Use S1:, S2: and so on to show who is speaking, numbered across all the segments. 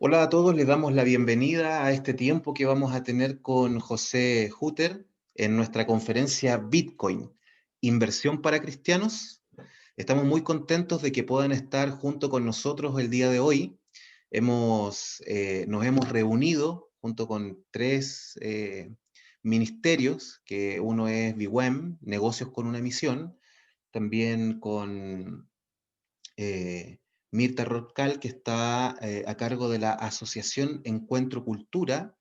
S1: Hola a todos, les damos la bienvenida a este tiempo que vamos a tener con José Hutter en nuestra conferencia Bitcoin, Inversión para Cristianos. Estamos muy contentos de que puedan estar junto con nosotros el día de hoy. Nos hemos reunido junto con tres ministerios, que uno es BIWEM, Negocios con una Misión, también con eh, Mirta Roscal, que está a cargo de la Asociación Encuentro Cultura,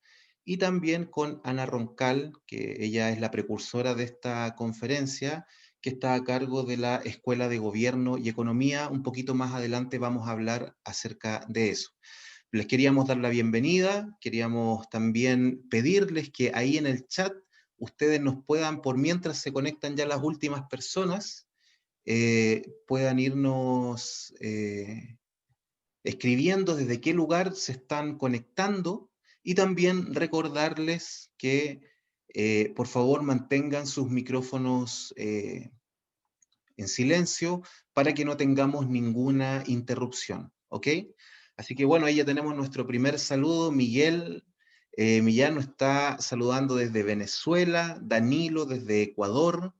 S1: y también con Ana Roncal, que ella es la precursora de esta conferencia, que está a cargo de la Escuela de Gobierno y Economía. Un poquito más adelante vamos a hablar acerca de eso. Les queríamos dar la bienvenida, queríamos también pedirles que ahí en el chat ustedes nos puedan, por mientras se conectan ya las últimas personas, puedan irnos escribiendo desde qué lugar se están conectando y también recordarles que por favor mantengan sus micrófonos en silencio para que no tengamos ninguna interrupción, ¿ok? Así que bueno, ahí ya tenemos nuestro primer saludo. Miguel Millán nos está saludando desde Venezuela, Danilo desde Ecuador,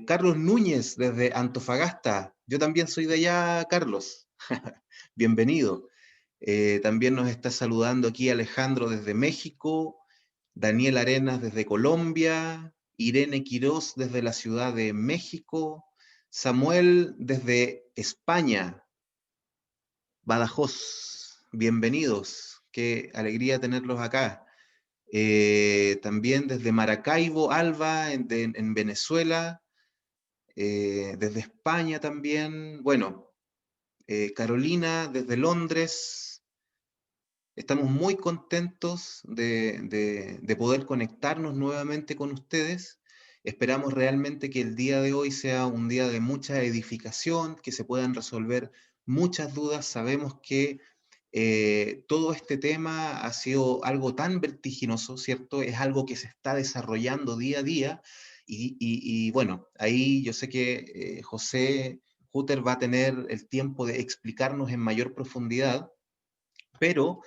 S1: Carlos Núñez desde Antofagasta. Yo también soy de allá, Carlos. Bienvenido. También nos está saludando aquí Alejandro desde México, Daniel Arenas desde Colombia, Irene Quirós desde la Ciudad de México, Samuel desde España, Badajoz. Bienvenidos. Qué alegría tenerlos acá. También desde Maracaibo, Alba, en Venezuela, desde España también, bueno, Carolina desde Londres. Estamos muy contentos de poder conectarnos nuevamente con ustedes. Esperamos realmente que el día de hoy sea un día de mucha edificación, que se puedan resolver muchas dudas. Sabemos que todo este tema ha sido algo tan vertiginoso, ¿cierto? Es algo que se está desarrollando día a día y bueno, ahí yo sé que José Hutter va a tener el tiempo de explicarnos en mayor profundidad, pero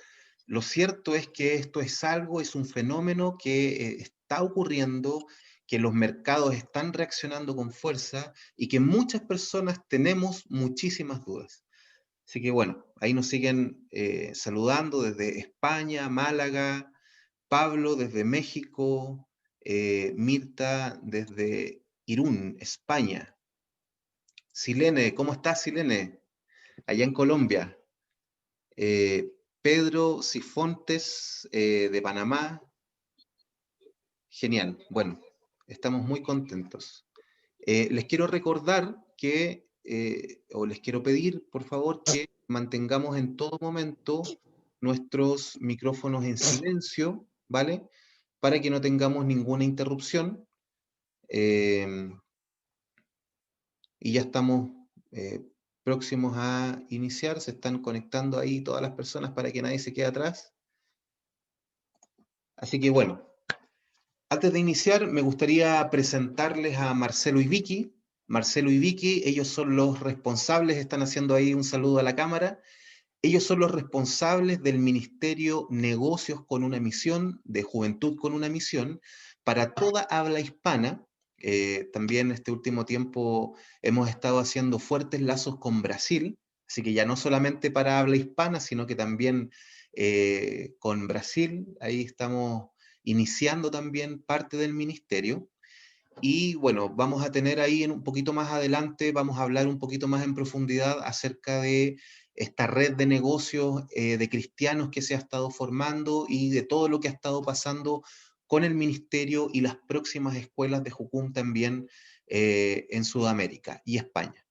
S1: lo cierto es que esto es algo, es un fenómeno que está ocurriendo, que los mercados están reaccionando con fuerza y que muchas personas tenemos muchísimas dudas. Así que bueno, ahí nos siguen saludando desde España, Málaga, Pablo desde México, Mirta desde Irún, España. Silene, ¿cómo estás, Silene? Allá en Colombia. Eh, Pedro Sifontes de Panamá. Genial. Bueno, estamos muy contentos. Les quiero recordar que, o les quiero pedir, por favor, que mantengamos en todo momento nuestros micrófonos en silencio, ¿vale? Para que no tengamos ninguna interrupción. Eh, y ya estamos eh, próximos a iniciar. Se están conectando ahí todas las personas para que nadie se quede atrás. Así que bueno, antes de iniciar, me gustaría presentarles a Marcelo y Vicky. Marcelo y Vicky, ellos son los responsables, están haciendo ahí un saludo a la cámara. Ellos son los responsables del Ministerio Negocios con una Misión, de Juventud con una Misión, para toda habla hispana. También este último tiempo hemos estado haciendo fuertes lazos con Brasil, así que ya no solamente para habla hispana, sino que también con Brasil. Ahí estamos iniciando también parte del ministerio. Y bueno, vamos a tener ahí en un poquito más adelante, vamos a hablar un poquito más en profundidad acerca de esta red de negocios de cristianos que se ha estado formando y de todo lo que ha estado pasando con el ministerio y las próximas escuelas de Jucum también en Sudamérica y España.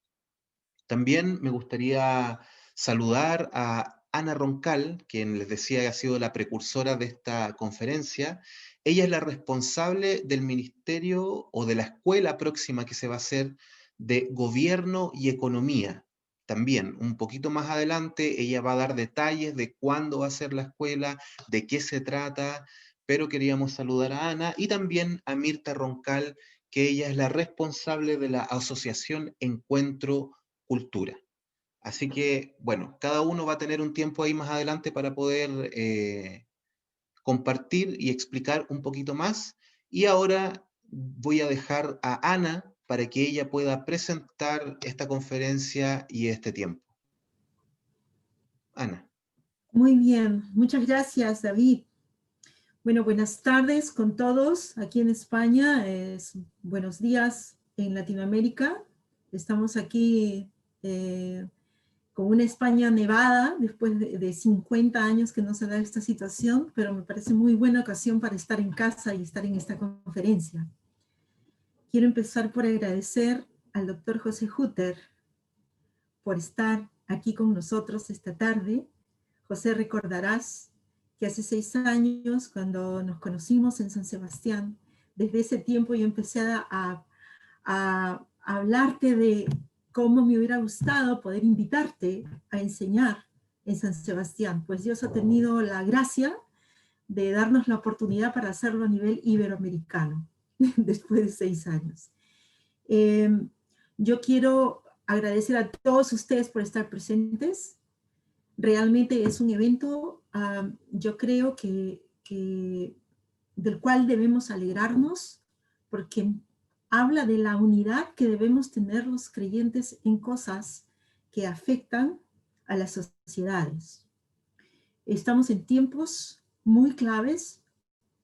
S1: También me gustaría saludar a Ana Roncal, quien les decía que ha sido la precursora de esta conferencia. Ella es la responsable del ministerio o de la escuela próxima que se va a hacer de gobierno y economía. También, un poquito más adelante, ella va a dar detalles de cuándo va a ser la escuela, de qué se trata, pero queríamos saludar a Ana y también a Mirta Roncal, que ella es la responsable de la Asociación Encuentro Cultura. Así que, bueno, cada uno va a tener un tiempo ahí más adelante para poder compartir y explicar un poquito más. Y ahora voy a dejar a Ana para que ella pueda presentar esta conferencia y este tiempo. Ana.
S2: Muy bien, muchas gracias, David. Bueno, buenas tardes con todos aquí en España. Buenos días en Latinoamérica. Estamos aquí con una España nevada después de 50 años que no se da esta situación, pero me parece muy buena ocasión para estar en casa y estar en esta conferencia. Quiero empezar por agradecer al doctor José Hutter por estar aquí con nosotros esta tarde. José, recordarás que hace 6 años, cuando nos conocimos en San Sebastián, desde ese tiempo yo empecé a hablarte de cómo me hubiera gustado poder invitarte a enseñar en San Sebastián, pues Dios ha tenido la gracia de darnos la oportunidad para hacerlo a nivel iberoamericano, después de 6 años. Yo quiero agradecer a todos ustedes por estar presentes. Realmente es un evento, yo creo que del cual debemos alegrarnos, porque habla de la unidad que debemos tener los creyentes en cosas que afectan a las sociedades. Estamos en tiempos muy claves,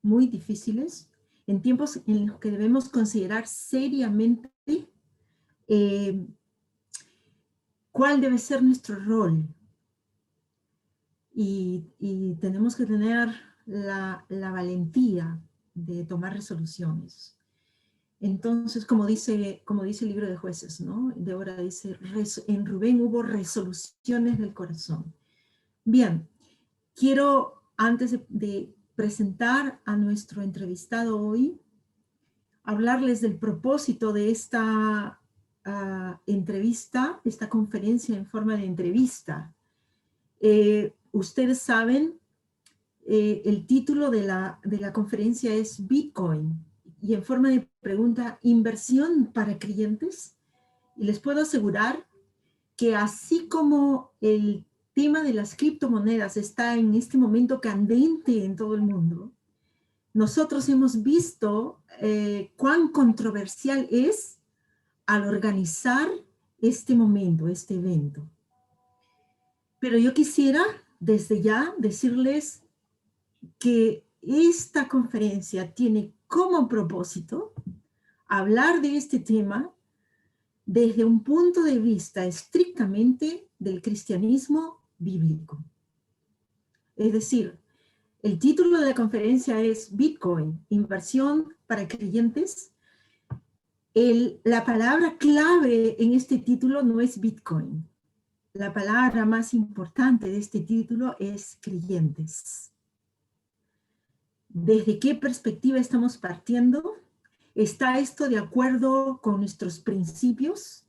S2: muy difíciles, en tiempos en los que debemos considerar seriamente cuál debe ser nuestro rol. Y tenemos que tener la valentía de tomar resoluciones. Entonces, como dice el libro de Jueces, ¿no? Débora dice, en Rubén hubo resoluciones del corazón. Bien, quiero, antes de presentar a nuestro entrevistado hoy, hablarles del propósito de esta entrevista, esta conferencia en forma de entrevista. Ustedes saben, el título de la conferencia es Bitcoin, y en forma de pregunta, ¿inversión para creyentes? Y les puedo asegurar que así como el tema de las criptomonedas está en este momento candente en todo el mundo, nosotros hemos visto cuán controversial es al organizar este momento, este evento. Pero yo quisiera desde ya decirles que esta conferencia tiene como propósito hablar de este tema desde un punto de vista estrictamente del cristianismo bíblico. Es decir, el título de la conferencia es Bitcoin, inversión para creyentes. La palabra clave en este título no es Bitcoin. La palabra más importante de este título es creyentes. ¿Desde qué perspectiva estamos partiendo? ¿Está esto de acuerdo con nuestros principios?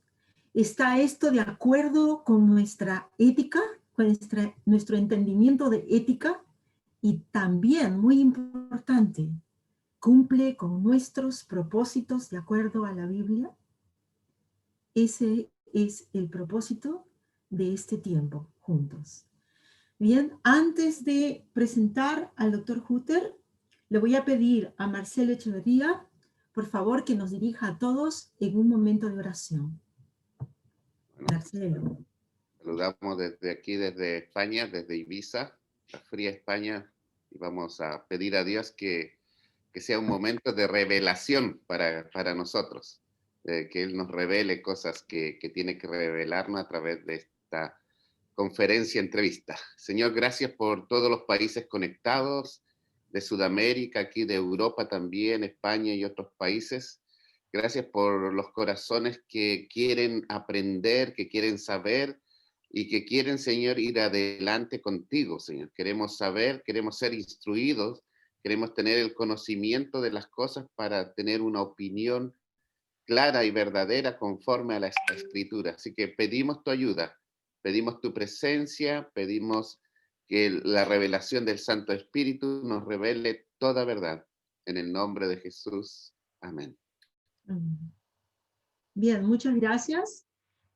S2: ¿Está esto de acuerdo con nuestra ética, con nuestro entendimiento de ética? Y también, muy importante, ¿cumple con nuestros propósitos de acuerdo a la Biblia? Ese es el propósito de este tiempo juntos. Bien, antes de presentar al doctor Hutter, le voy a pedir a Marcelo Echeverría, por favor, que nos dirija a todos en un momento de oración.
S3: Bueno,
S2: Marcelo.
S3: saludamos desde aquí, desde España, desde Ibiza, la fría España, y vamos a pedir a Dios que sea un momento de revelación para nosotros, que Él nos revele cosas que tiene que revelarnos a través de esta conferencia, entrevista. Señor, gracias por todos los países conectados, de Sudamérica, aquí de Europa también, España y otros países. Gracias por los corazones que quieren aprender, que quieren saber y que quieren, Señor, ir adelante contigo, Señor. Queremos saber, queremos ser instruidos, queremos tener el conocimiento de las cosas para tener una opinión clara y verdadera conforme a la Escritura. Así que pedimos tu ayuda, pedimos tu presencia, pedimos que la revelación del Santo Espíritu nos revele toda verdad. En el nombre de Jesús. Amén.
S2: Bien, muchas gracias.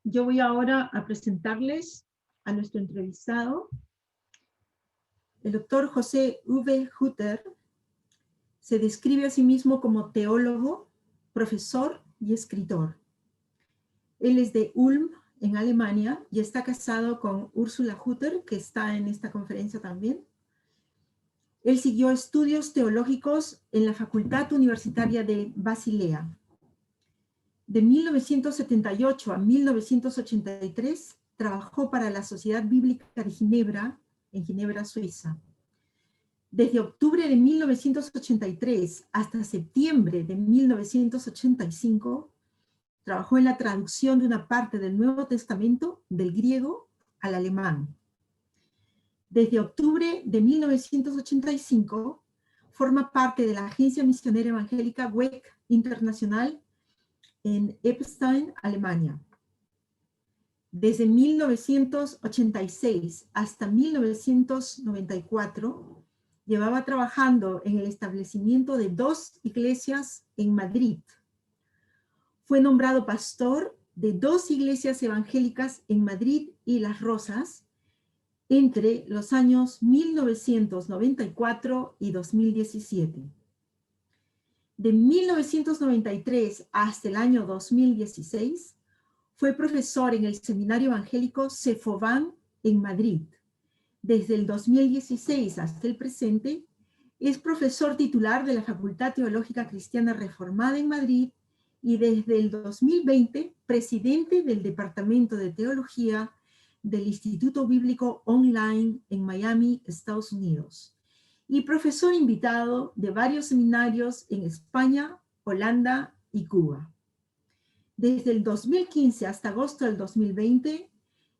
S2: Yo voy ahora a presentarles a nuestro entrevistado, el doctor José V. Hutter. Se describe a sí mismo como teólogo, profesor y escritor. Él es de Ulm, en Alemania, y está casado con Úrsula Hutter, que está en esta conferencia también. Él siguió estudios teológicos en la Facultad Universitaria de Basilea. De 1978 a 1983 trabajó para la Sociedad Bíblica de Ginebra, en Ginebra, Suiza. Desde octubre de 1983 hasta septiembre de 1985, trabajó en la traducción de una parte del Nuevo Testamento del griego al alemán. Desde octubre de 1985, forma parte de la Agencia Misionera Evangélica WEC Internacional en Epstein, Alemania. Desde 1986 hasta 1994, llevaba trabajando en el establecimiento de 2 iglesias en Madrid. Fue nombrado pastor de 2 iglesias evangélicas en Madrid y Las Rozas entre los años 1994 y 2017. De 1993 hasta el año 2016, fue profesor en el Seminario Evangélico Cefován en Madrid. Desde el 2016 hasta el presente, es profesor titular de la Facultad Teológica Cristiana Reformada en Madrid y desde el 2020, presidente del Departamento de Teología del Instituto Bíblico Online en Miami, Estados Unidos, y profesor invitado de varios seminarios en España, Holanda y Cuba. Desde el 2015 hasta agosto del 2020,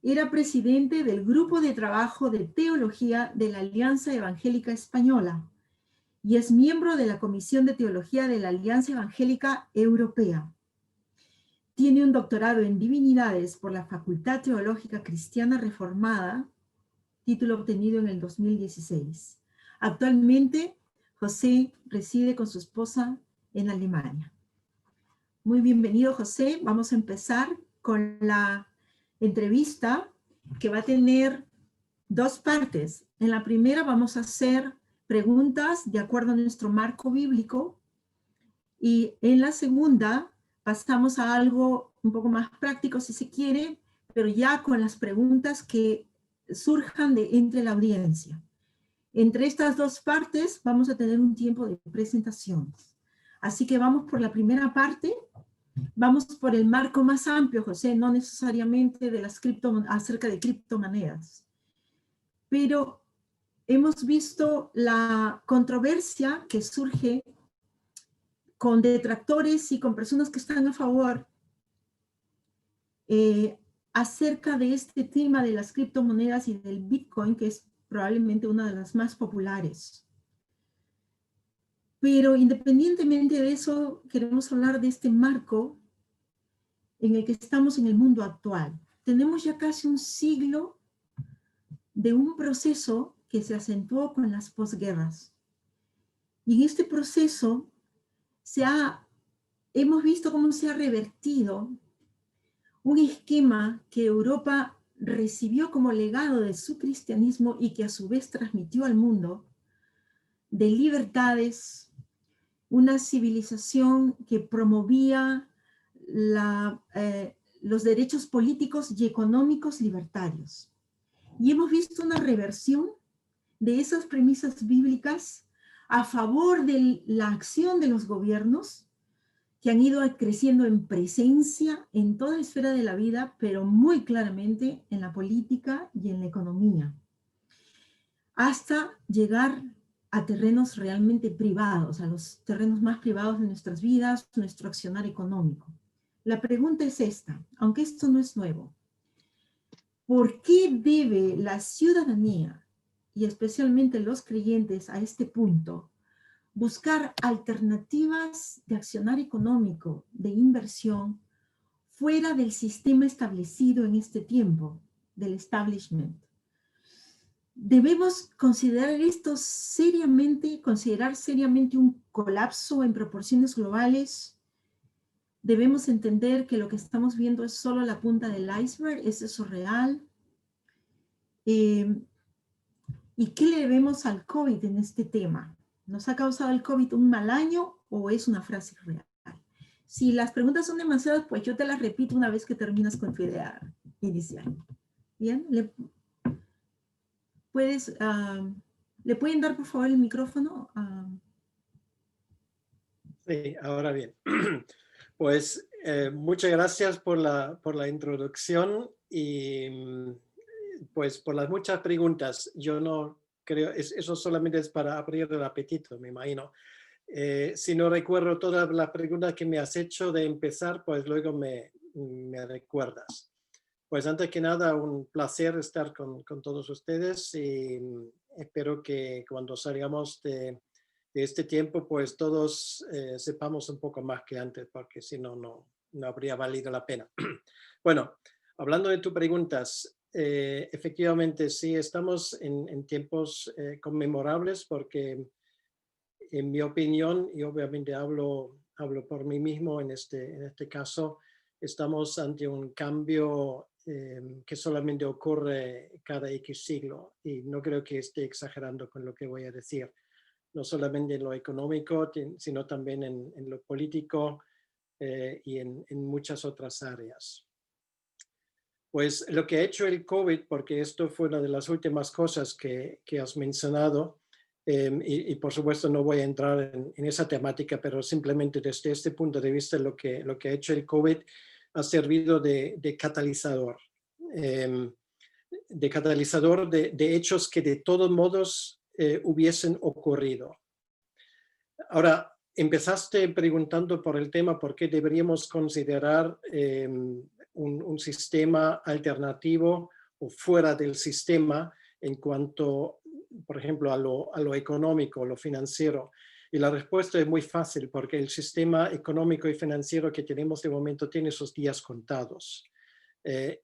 S2: era presidente del Grupo de Trabajo de Teología de la Alianza Evangélica Española y es miembro de la Comisión de Teología de la Alianza Evangélica Europea. Tiene un doctorado en Divinidades por la Facultad Teológica Cristiana Reformada, título obtenido en el 2016. Actualmente, José reside con su esposa en Alemania. Muy bienvenido, José. Vamos a empezar con la entrevista que va a tener 2 partes. En la primera vamos a hacer preguntas de acuerdo a nuestro marco bíblico y en la segunda pasamos a algo un poco más práctico si se quiere, pero ya con las preguntas que surjan de entre la audiencia. Entre estas 2 partes vamos a tener un tiempo de presentaciones. Así que vamos por la primera parte. Vamos por el marco más amplio, José, no necesariamente de las acerca de criptomonedas. Pero hemos visto la controversia que surge con detractores y con personas que están a favor acerca de este tema de las criptomonedas y del Bitcoin, que es probablemente una de las más populares. Pero independientemente de eso, queremos hablar de este marco en el que estamos en el mundo actual. Tenemos ya casi un siglo de un proceso que se acentuó con las posguerras. Y en este proceso hemos visto cómo se ha revertido un esquema que Europa recibió como legado de su cristianismo y que a su vez transmitió al mundo, de libertades, una civilización que promovía los derechos políticos y económicos libertarios. Y hemos visto una reversión de esas premisas bíblicas a favor de la acción de los gobiernos que han ido creciendo en presencia en toda la esfera de la vida, pero muy claramente en la política y en la economía, hasta llegar a terrenos realmente privados, a los terrenos más privados de nuestras vidas, nuestro accionar económico. La pregunta es esta, aunque esto no es nuevo. ¿Por qué debe la ciudadanía, y especialmente los creyentes a este punto, buscar alternativas de accionar económico, de inversión, fuera del sistema establecido en este tiempo, del establishment? Debemos considerar esto seriamente, considerar seriamente un colapso en proporciones globales, Debemos entender que lo que estamos viendo es solo la punta del iceberg. ¿Es eso real? ¿Y qué le debemos al COVID en este tema? ¿Nos ha causado el COVID un mal año o es una frase real? Si las preguntas son demasiadas, pues yo te las repito una vez que terminas con tu idea inicial. Bien, ¿le pueden dar por favor el micrófono?
S4: Sí, ahora bien. Pues muchas gracias por la introducción y pues por las muchas preguntas. Yo no creo, eso solamente es para abrir el apetito, me imagino. Si no recuerdo todas las preguntas que me has hecho de empezar, pues luego me recuerdas. Pues antes que nada, un placer estar con todos ustedes y espero que cuando salgamos de este tiempo, pues todos sepamos un poco más que antes, porque si no, no habría valido la pena. Bueno, hablando de tus preguntas, efectivamente sí, estamos en tiempos conmemorables porque en mi opinión, y obviamente hablo por mí mismo en este caso, estamos ante un cambio que solamente ocurre cada X siglo, y no creo que esté exagerando con lo que voy a decir, no solamente en lo económico, sino también en lo político y en muchas otras áreas. Pues lo que ha hecho el COVID, porque esto fue una de las últimas cosas que has mencionado, y por supuesto no voy a entrar en esa temática, pero simplemente desde este punto de vista lo que ha hecho el COVID ha servido de catalizador. De catalizador de hechos que de todos modos hubiesen ocurrido. Ahora, empezaste preguntando por el tema por qué deberíamos considerar un sistema alternativo o fuera del sistema en cuanto, por ejemplo, a lo económico, lo financiero. Y la respuesta es muy fácil, porque el sistema económico y financiero que tenemos de momento tiene sus días contados.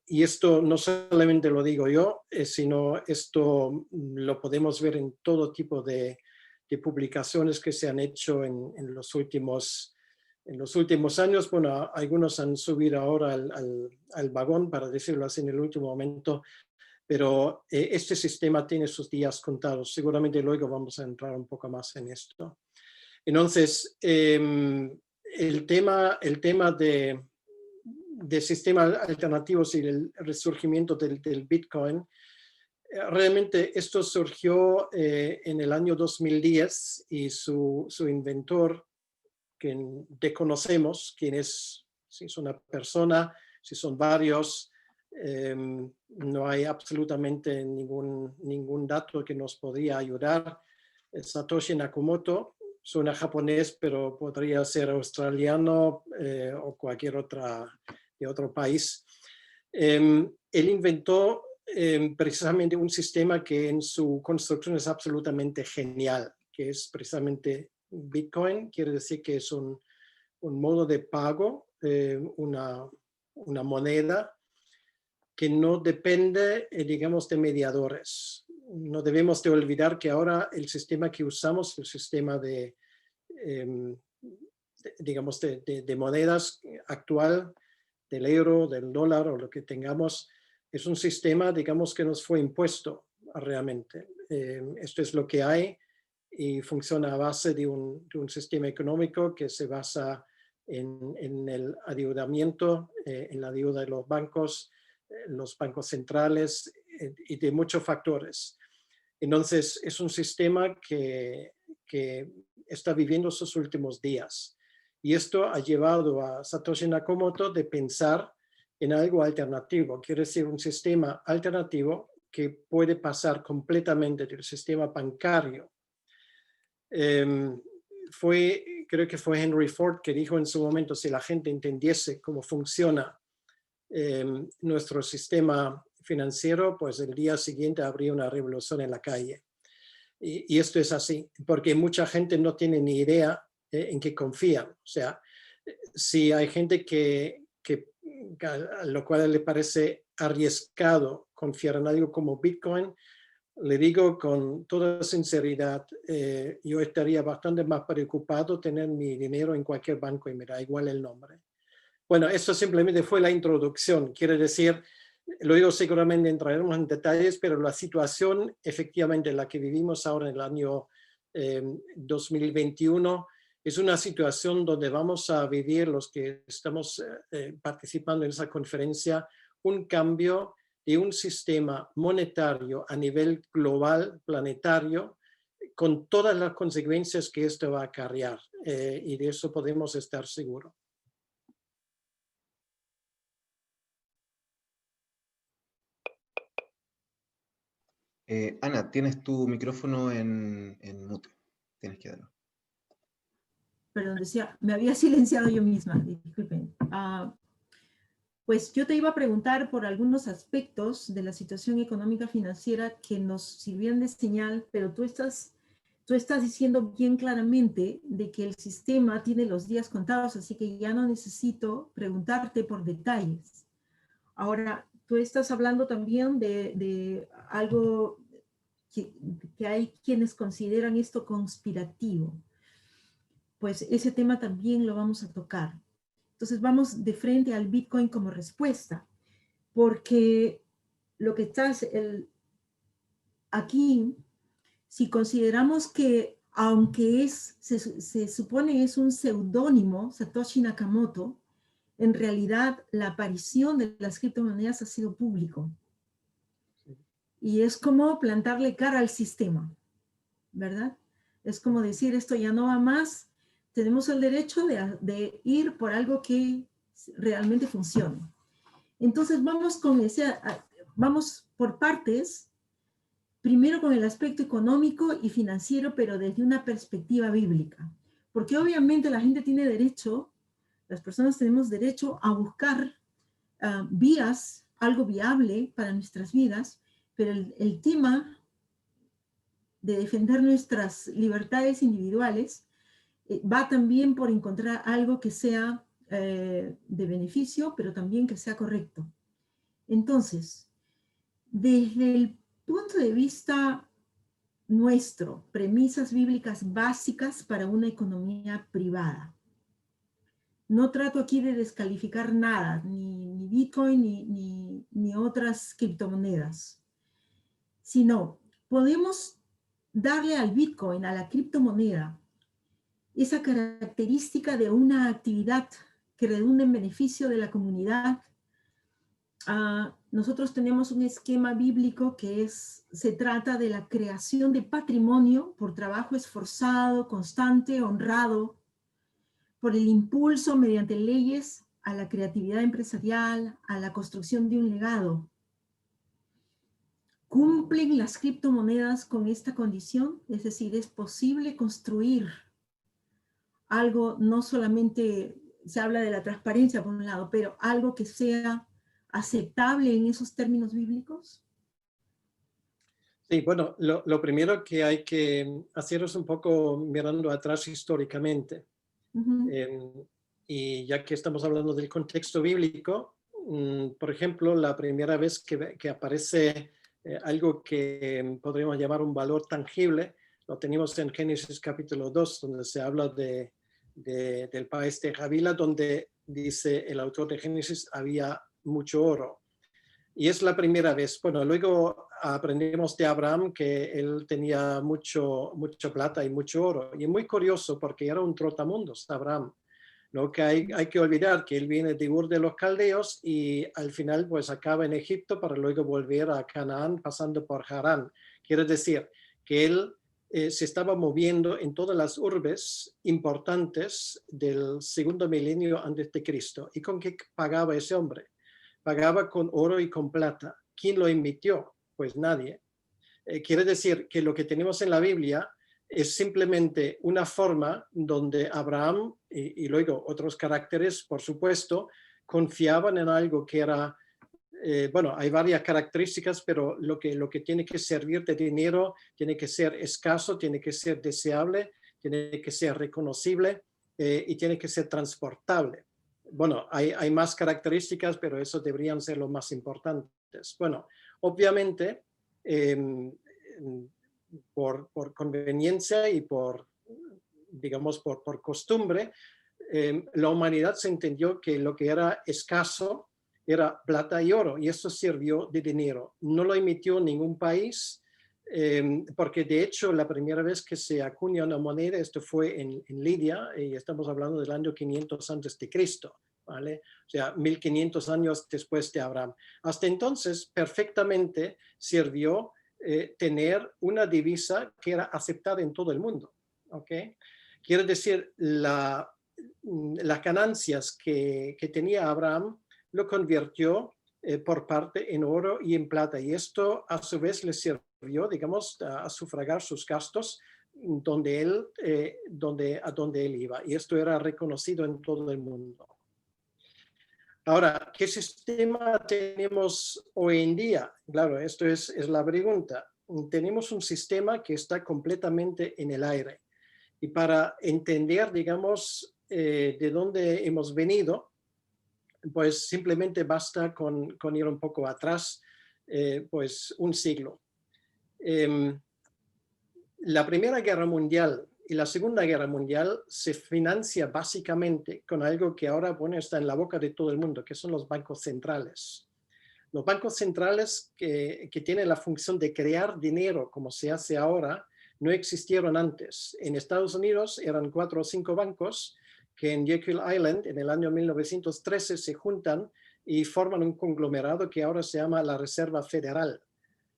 S4: Y esto no solamente lo digo yo, sino esto lo podemos ver en todo tipo de publicaciones que se han hecho en los últimos años. Bueno, algunos han subido ahora al vagón, para decirlo así, en el último momento, pero este sistema tiene sus días contados. Seguramente luego vamos a entrar un poco más en esto. Entonces, el tema de sistemas alternativos y el resurgimiento del Bitcoin, realmente esto surgió en el año 2010 y su inventor, que desconocemos quién es, si es una persona, si son varios, no hay absolutamente ningún dato que nos podría ayudar. Satoshi Nakamoto, suena japonés, pero podría ser australiano o cualquier de otro país. Él inventó precisamente un sistema que en su construcción es absolutamente genial, que es precisamente Bitcoin. Quiere decir que es un modo de pago, una moneda que no depende, digamos, de mediadores. No debemos de olvidar que ahora el sistema que usamos, el sistema digamos, de monedas actual, del euro, del dólar o lo que tengamos, es un sistema, digamos, que nos fue impuesto realmente. Esto es lo que hay y funciona a base de un sistema económico que se basa en el adeudamiento, en la deuda de los bancos centrales y de muchos factores. Entonces, es un sistema que está viviendo sus últimos días. Y esto ha llevado a Satoshi Nakamoto de pensar en algo alternativo. Quiere decir, un sistema alternativo que puede pasar completamente del sistema bancario. Creo que fue Henry Ford que dijo en su momento, si la gente entendiese cómo funciona nuestro sistema financiero, pues el día siguiente habría una revolución en la calle. Y esto es así, porque mucha gente no tiene ni idea en qué confían. O sea, si hay gente a lo cual le parece arriesgado confiar en algo como Bitcoin, le digo con toda sinceridad, yo estaría bastante más preocupado tener mi dinero en cualquier banco y me da igual el nombre. Bueno, eso simplemente fue la introducción. Quiere decir, luego seguramente entraremos en detalles, pero la situación efectivamente la que vivimos ahora en el año 2021 es una situación donde vamos a vivir, los que estamos participando en esa conferencia, un cambio de un sistema monetario a nivel global, planetario, con todas las consecuencias que esto va a acarrear. Y de eso podemos estar seguros.
S1: Ana, tienes tu micrófono en mute. Tienes que darlo.
S2: Perdón, decía, me había silenciado yo misma, disculpen. Pues yo te iba a preguntar por algunos aspectos de la situación económica financiera que nos sirvieron de señal, pero tú estás diciendo bien claramente de que el sistema tiene los días contados, así que ya no necesito preguntarte por detalles. Ahora, tú estás hablando también de algo que hay quienes consideran esto conspirativo. Pues ese tema también lo vamos a tocar. Entonces vamos de frente al Bitcoin como respuesta, porque lo que estás aquí, si consideramos que aunque se supone es un seudónimo, Satoshi Nakamoto, en realidad la aparición de las criptomonedas ha sido público. Y es como plantarle cara al sistema, ¿verdad? Es como decir, esto ya no va más, tenemos el derecho de ir por algo que realmente funcione. Entonces vamos por partes, primero con el aspecto económico y financiero, pero desde una perspectiva bíblica. Porque obviamente la gente tiene derecho, las personas tenemos derecho a buscar vías, algo viable para nuestras vidas, pero el tema de defender nuestras libertades individuales va también por encontrar algo que sea de beneficio, pero también que sea correcto. Entonces, desde el punto de vista nuestro, premisas bíblicas básicas para una economía privada. No trato aquí de descalificar nada, ni Bitcoin, ni otras criptomonedas, sino podemos darle al Bitcoin, a la criptomoneda, esa característica de una actividad que redunda en beneficio de la comunidad. Nosotros tenemos un esquema bíblico que se trata de la creación de patrimonio por trabajo esforzado, constante, honrado, por el impulso mediante leyes a la creatividad empresarial, a la construcción de un legado. ¿Cumplen las criptomonedas con esta condición? Es decir, ¿es posible construir algo, no solamente se habla de la transparencia por un lado, pero algo que sea aceptable en esos términos bíblicos?
S4: Sí, bueno, lo primero que hay que hacer es un poco mirando atrás históricamente. Y ya que estamos hablando del contexto bíblico, por ejemplo, la primera vez que aparece algo que podríamos llamar un valor tangible, lo tenemos en Génesis capítulo 2, donde se habla del país de Javila, donde dice el autor de Génesis, había mucho oro. Y es la primera vez. Bueno, luego aprendemos de Abraham que él tenía mucha plata y mucho oro. Y es muy curioso porque era un trotamundos, Abraham. ¿No? Que hay que olvidar que él viene de Ur de los Caldeos y al final pues acaba en Egipto para luego volver a Canaán pasando por Harán. Quiere decir que él se estaba moviendo en todas las urbes importantes del segundo milenio antes de Cristo. ¿Y con qué pagaba ese hombre? Pagaba con oro y con plata. ¿Quién lo emitió? Pues nadie. Quiere decir que lo que tenemos en la Biblia es simplemente una forma donde Abraham y luego otros caracteres, por supuesto, confiaban en algo que era, bueno, hay varias características, pero lo que tiene que servir de dinero tiene que ser escaso, tiene que ser deseable, tiene que ser reconocible y tiene que ser transportable. Bueno, hay más características, pero eso deberían ser los más importantes. Bueno, obviamente, por conveniencia y digamos, por costumbre, la humanidad se entendió que lo que era escaso era plata y oro, y esto sirvió de dinero. No lo emitió ningún país, porque de hecho la primera vez que se acuñó una moneda, esto fue en Lidia, y estamos hablando del año 500 antes de Cristo, ¿vale? O sea, 1500 años después de Abraham. Hasta entonces, perfectamente sirvió tener una divisa que era aceptada en todo el mundo, ¿ok? Quiere decir, las ganancias que tenía Abraham lo convirtió por parte en oro y en plata, y esto a su vez le sirvió, digamos, a sufragar sus gastos a donde él iba, y esto era reconocido en todo el mundo. Ahora, ¿qué sistema tenemos hoy en día? Claro, esto es la pregunta. Tenemos un sistema que está completamente en el aire, y para entender, digamos, de dónde hemos venido, pues simplemente basta con ir un poco atrás, pues un siglo. La Primera Guerra Mundial y la Segunda Guerra Mundial se financia básicamente con algo que ahora, bueno, está en la boca de todo el mundo, que son los bancos centrales. Los bancos centrales que tienen la función de crear dinero, como se hace ahora, no existieron antes. En Estados Unidos eran 4 o 5 bancos que en Jekyll Island, en el año 1913, se juntan y forman un conglomerado que ahora se llama la Reserva Federal.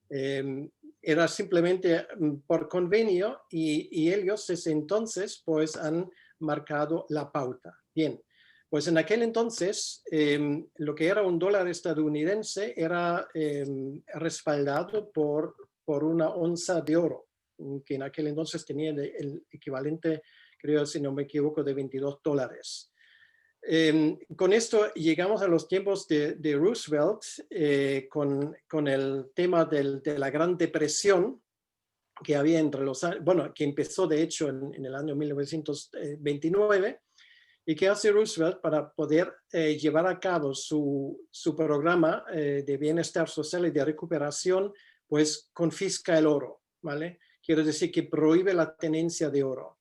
S4: Era simplemente por convenio, y ellos desde entonces pues han marcado la pauta. Bien, pues en aquel entonces lo que era un dólar estadounidense era respaldado por una onza de oro, que en aquel entonces tenía el equivalente, creo, si no me equivoco, de $22. Con esto llegamos a los tiempos de Roosevelt, con el tema de la Gran Depresión que había entre los años, bueno, que empezó de hecho en el año 1929, y que hace Roosevelt para poder llevar a cabo su programa de bienestar social y de recuperación, pues confisca el oro, ¿vale? Quiere decir que prohíbe la tenencia de oro.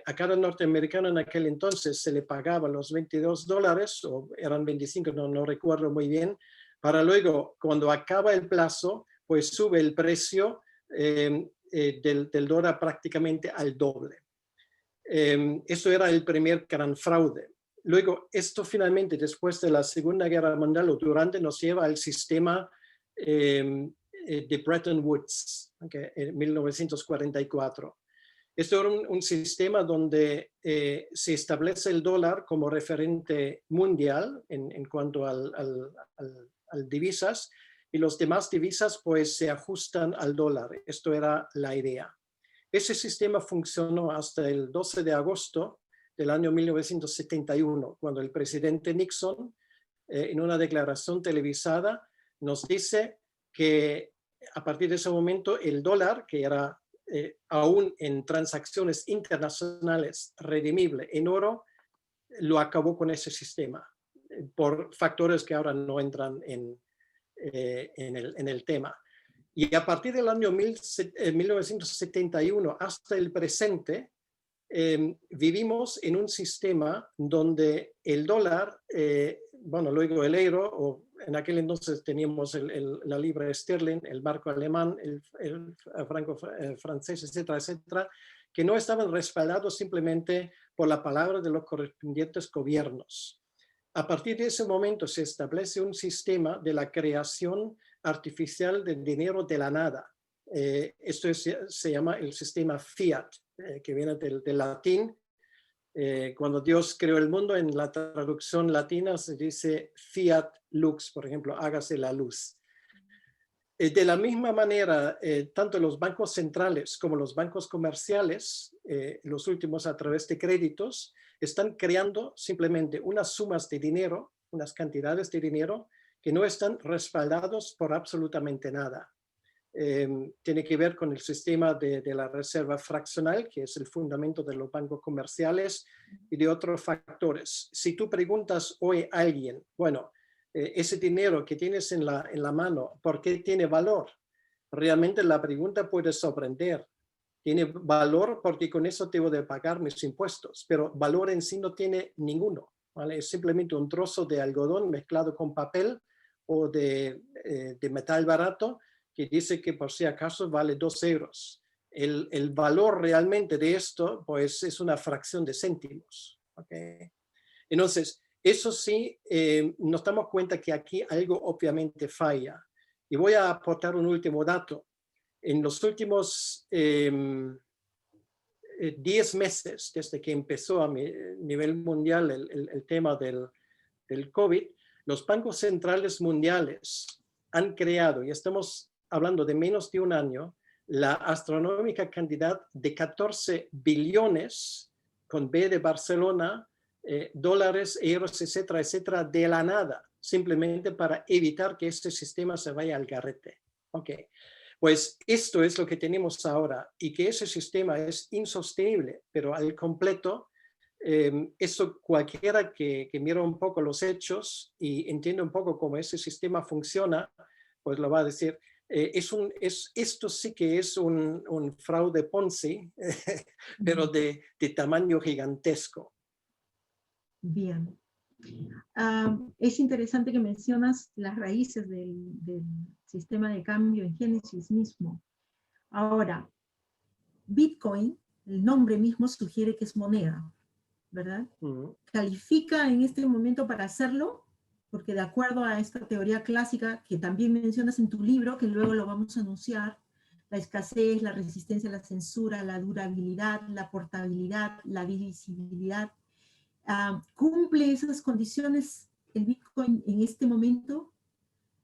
S4: A cada norteamericano en aquel entonces se le pagaban los $22, o eran 25, no recuerdo muy bien, para luego, cuando acaba el plazo, pues sube el precio del dólar prácticamente al doble. Eso era el primer gran fraude. Luego, esto finalmente, después de la Segunda Guerra Mundial o durante, nos lleva al sistema de Bretton Woods, okay, en 1944. Esto era un sistema donde se establece el dólar como referente mundial en cuanto al divisas, y los demás divisas pues se ajustan al dólar. Esto era la idea. Ese sistema funcionó hasta el 12 de agosto del año 1971, cuando el presidente Nixon, en una declaración televisada, nos dice que a partir de ese momento el dólar, que era aún en transacciones internacionales redimible en oro, lo acabó con ese sistema, por factores que ahora no entran en el tema. Y a partir del año 1971 hasta el presente, vivimos en un sistema donde el dólar, bueno, luego el euro, o en aquel entonces teníamos la libra sterling, el marco alemán, el franco francés, etcétera, etcétera, que no estaban respaldados simplemente por la palabra de los correspondientes gobiernos. A partir de ese momento se establece un sistema de la creación artificial del dinero de la nada. Esto se llama el sistema fiat, que viene del latín. Cuando Dios creó el mundo, en la traducción latina se dice fiat lux, por ejemplo, hágase la luz. De la misma manera, tanto los bancos centrales como los bancos comerciales, los últimos a través de créditos, están creando simplemente unas sumas de dinero, unas cantidades de dinero que no están respaldados por absolutamente nada. Tiene que ver con el sistema de la reserva fraccional, que es el fundamento de los bancos comerciales, y de otros factores. Si tú preguntas hoy a alguien, bueno, ese dinero que tienes en la mano, ¿por qué tiene valor? Realmente la pregunta puede sorprender, Tiene valor porque con eso debo de pagar mis impuestos, pero valor en sí no tiene ninguno, ¿vale? Es simplemente un trozo de algodón mezclado con papel o de metal barato que dice que por si acaso vale 2 euros. El valor realmente de esto, pues, es una fracción de céntimos, ¿okay? Entonces, eso sí, nos damos cuenta que aquí algo obviamente falla. Y voy a aportar un último dato. En los últimos 10 meses, desde que empezó a nivel mundial el tema del COVID, los bancos centrales mundiales han creado, y estamos hablando de menos de un año, la astronómica cantidad de 14 billones, con B de Barcelona, dólares, euros, etcétera, etcétera, de la nada, simplemente para evitar que este sistema se vaya al garete. Okay. Pues esto es lo que tenemos ahora, y que ese sistema es insostenible, pero al completo, eso cualquiera que mira un poco los hechos y entiende un poco cómo ese sistema funciona, pues lo va a decir. Esto sí que es un fraude Ponzi, pero de tamaño gigantesco.
S2: Bien. Es interesante que mencionas las raíces del sistema de cambio en Génesis mismo. Ahora, Bitcoin, el nombre mismo sugiere que es moneda, ¿verdad? Califica en este momento para hacerlo, porque de acuerdo a esta teoría clásica que también mencionas en tu libro, que luego lo vamos a anunciar, la escasez, la resistencia a la censura, la durabilidad, la portabilidad, la divisibilidad, ¿cumple esas condiciones el Bitcoin en este momento?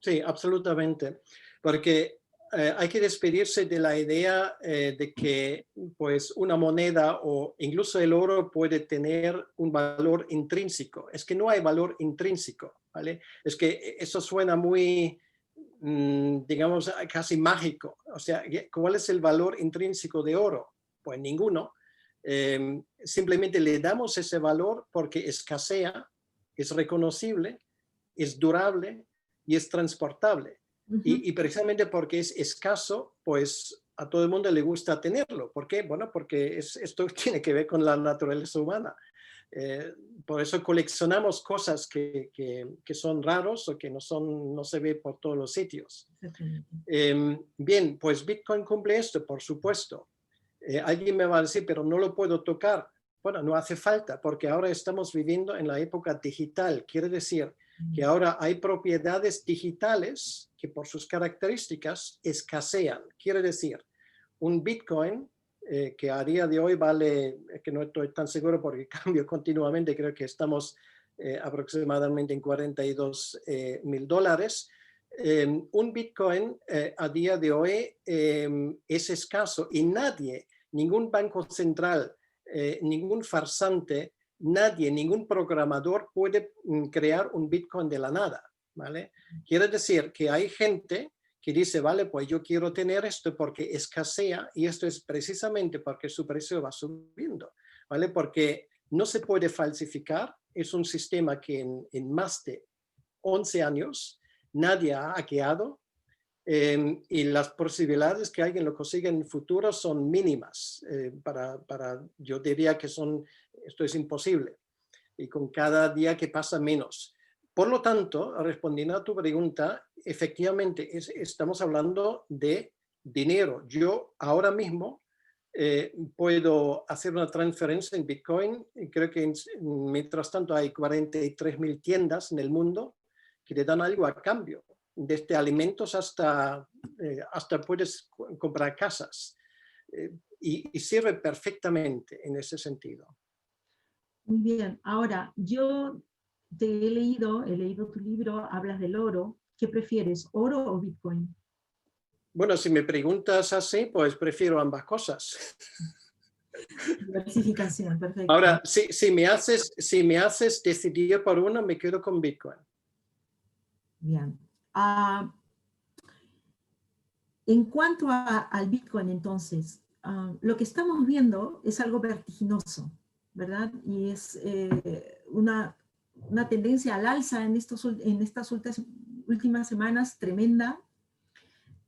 S4: Sí, absolutamente, porque hay que despedirse de la idea de que pues, una moneda o incluso el oro puede tener un valor intrínseco. Es que no hay valor intrínseco, ¿vale? Es que eso suena muy, digamos, casi mágico. O sea, ¿cuál es el valor intrínseco de oro? Pues ninguno. Simplemente le damos ese valor porque escasea, es reconocible, es durable y es transportable. Y precisamente porque es escaso, pues a todo el mundo le gusta tenerlo. ¿Por qué? Bueno, porque esto tiene que ver con la naturaleza humana. Por eso coleccionamos cosas que son raros o que no se ve por todos los sitios. Bien, pues Bitcoin cumple esto, por supuesto. Alguien me va a decir, pero no lo puedo tocar. Bueno, no hace falta, porque ahora estamos viviendo en la época digital. Quiere decir que ahora hay propiedades digitales que por sus características escasean. Quiere decir, un Bitcoin que a día de hoy vale, que no estoy tan seguro porque cambio continuamente, creo que estamos aproximadamente en $42,000. Un Bitcoin a día de hoy es escaso y nadie, ningún banco central, ningún farsante, nadie, ningún programador puede crear un Bitcoin de la nada, ¿vale? Quiere decir que hay gente que dice, vale, pues yo quiero tener esto porque escasea, y esto es precisamente porque su precio va subiendo, ¿vale? Porque no se puede falsificar, es un sistema que en más de 11 años nadie ha hackeado, y las posibilidades que alguien lo consiga en el futuro son mínimas. Yo diría que esto es imposible, y con cada día que pasa menos. Por lo tanto, respondiendo a tu pregunta, efectivamente estamos hablando de dinero. Yo ahora mismo puedo hacer una transferencia en Bitcoin, y creo que mientras tanto hay 43,000 tiendas en el mundo que te dan algo a cambio, desde alimentos hasta puedes comprar casas, y sirve perfectamente en ese sentido.
S2: Muy bien, ahora yo te he leído tu libro, hablas del oro. ¿Qué prefieres, oro o Bitcoin?
S4: Bueno, si me preguntas así, pues prefiero ambas cosas.
S2: Diversificación, perfecto.
S4: Ahora, si me haces decidir por uno, me quedo con Bitcoin.
S2: Bien. En cuanto al Bitcoin, entonces, lo que estamos viendo es algo vertiginoso, ¿verdad? Y es una tendencia al alza en estas últimas semanas tremenda.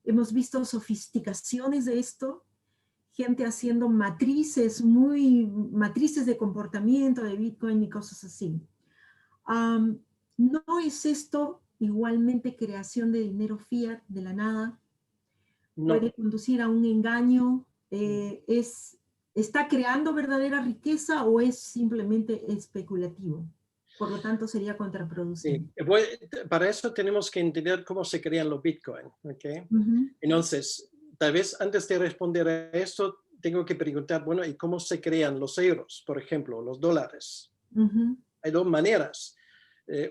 S2: Hemos visto sofisticaciones de esto, gente haciendo matrices de comportamiento de Bitcoin y cosas así. ¿No es esto igualmente creación de dinero fiat de la nada?
S4: No.
S2: ¿Puede conducir a un engaño? ¿Está creando verdadera riqueza o es simplemente especulativo? Por lo tanto, sería contraproducente.
S4: Sí. Para eso tenemos que entender cómo se crean los Bitcoin. ¿Okay? Entonces, tal vez antes de responder a esto, tengo que preguntar, bueno, ¿y cómo se crean los euros, por ejemplo, los dólares? Hay dos maneras.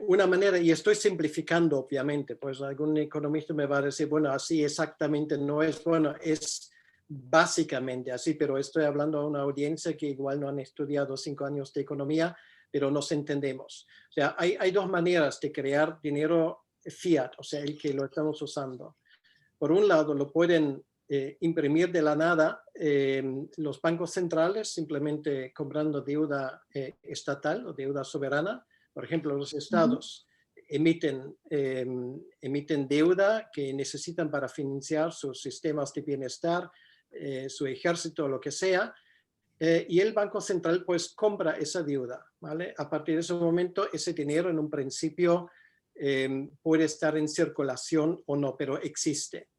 S4: Una manera, y estoy simplificando obviamente, pues algún economista me va a decir, bueno, así exactamente no es, bueno, es básicamente así, pero estoy hablando a una audiencia que igual no han estudiado 5 años de economía, pero nos entendemos. O sea, hay dos maneras de crear dinero fiat, o sea, el que lo estamos usando. Por un lado, lo pueden imprimir de la nada los bancos centrales, simplemente comprando deuda estatal o deuda soberana. Por ejemplo, los estados emiten deuda que necesitan para financiar sus sistemas de bienestar, su ejército, lo que sea, y el Banco Central pues compra esa deuda, ¿vale? A partir de ese momento, ese dinero en un principio puede estar en circulación o no, pero existe.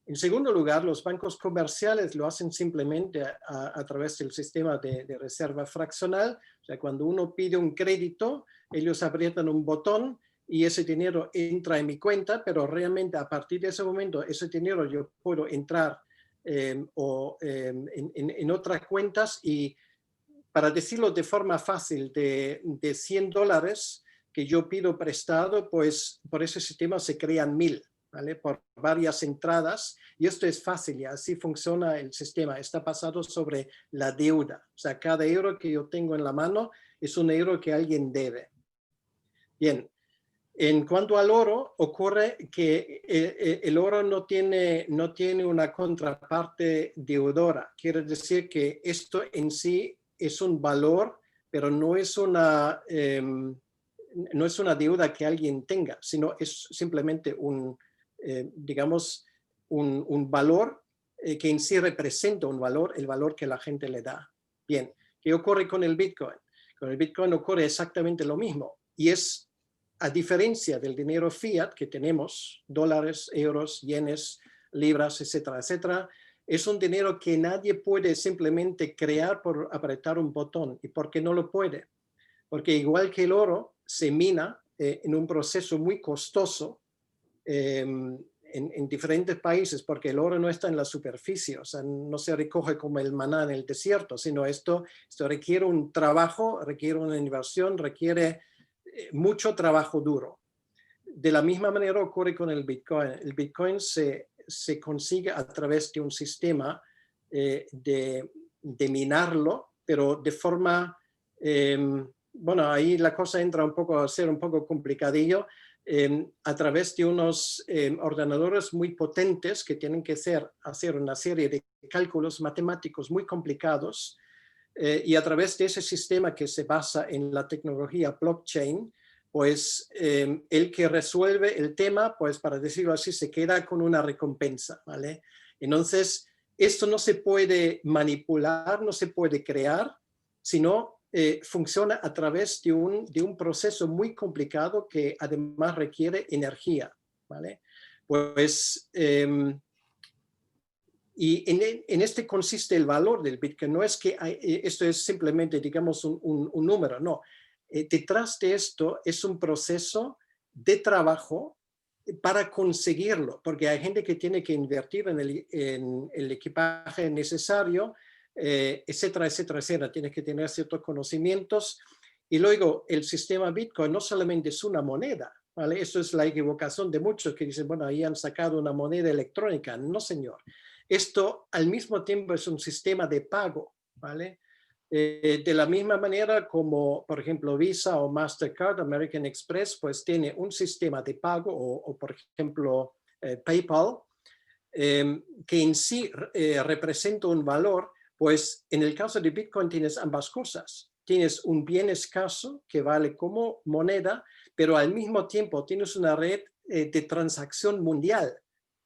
S4: En segundo lugar, los bancos comerciales lo hacen simplemente a través del sistema de reserva fraccional. O sea, cuando uno pide un crédito, ellos aprietan un botón y ese dinero entra en mi cuenta, pero realmente a partir de ese momento, ese dinero yo puedo entrar en otras cuentas y, para decirlo de forma fácil, de $100 que yo pido prestado, pues por ese sistema se crean 1000. ¿Vale? Por varias entradas, y esto es fácil, y así funciona el sistema, está basado sobre la deuda, o sea, cada euro que yo tengo en la mano es un euro que alguien debe. Bien, en cuanto al oro, ocurre que el oro no tiene una contraparte deudora, quiere decir que esto en sí es un valor, pero no es una deuda que alguien tenga, sino es simplemente digamos, un valor que en sí representa un valor, el valor que la gente le da. Bien, ¿qué ocurre con el Bitcoin? Con el Bitcoin ocurre exactamente lo mismo, y es, a diferencia del dinero fiat que tenemos, dólares, euros, yenes, libras, etcétera, etcétera, es un dinero que nadie puede simplemente crear por apretar un botón. ¿Y por qué no lo puede? Porque igual que el oro, se mina en un proceso muy costoso en diferentes países, porque el oro no está en la superficie, o sea, no se recoge como el maná en el desierto, sino esto requiere un trabajo, requiere una inversión, requiere mucho trabajo duro. De la misma manera ocurre con el Bitcoin. El Bitcoin se consigue a través de un sistema de minarlo, pero de forma, bueno, ahí la cosa entra a ser un poco complicadillo, a través de unos ordenadores muy potentes que tienen que hacer una serie de cálculos matemáticos muy complicados, y a través de ese sistema que se basa en la tecnología blockchain, pues el que resuelve el tema, pues para decirlo así, se queda con una recompensa, ¿vale? Entonces, esto no se puede manipular, no se puede crear, sino funciona a través de un proceso muy complicado que además requiere energía, ¿vale? Pues, y en este consiste el valor del Bitcoin. No es que esto es simplemente, digamos, un número, no. Detrás de esto es un proceso de trabajo para conseguirlo, porque hay gente que tiene que invertir en el equipaje necesario, etcétera, etcétera, etcétera. Tienes que tener ciertos conocimientos. Y luego el sistema Bitcoin no solamente es una moneda, ¿vale? Eso es la equivocación de muchos que dicen, bueno, ahí han sacado una moneda electrónica. No, señor. Esto al mismo tiempo es un sistema de pago, ¿vale? De la misma manera como, por ejemplo, Visa o Mastercard, American Express, pues tiene un sistema de pago, o por ejemplo, PayPal, que en sí representa un valor. Pues en el caso de Bitcoin tienes ambas cosas. Tienes un bien escaso que vale como moneda, pero al mismo tiempo tienes una red de transacción mundial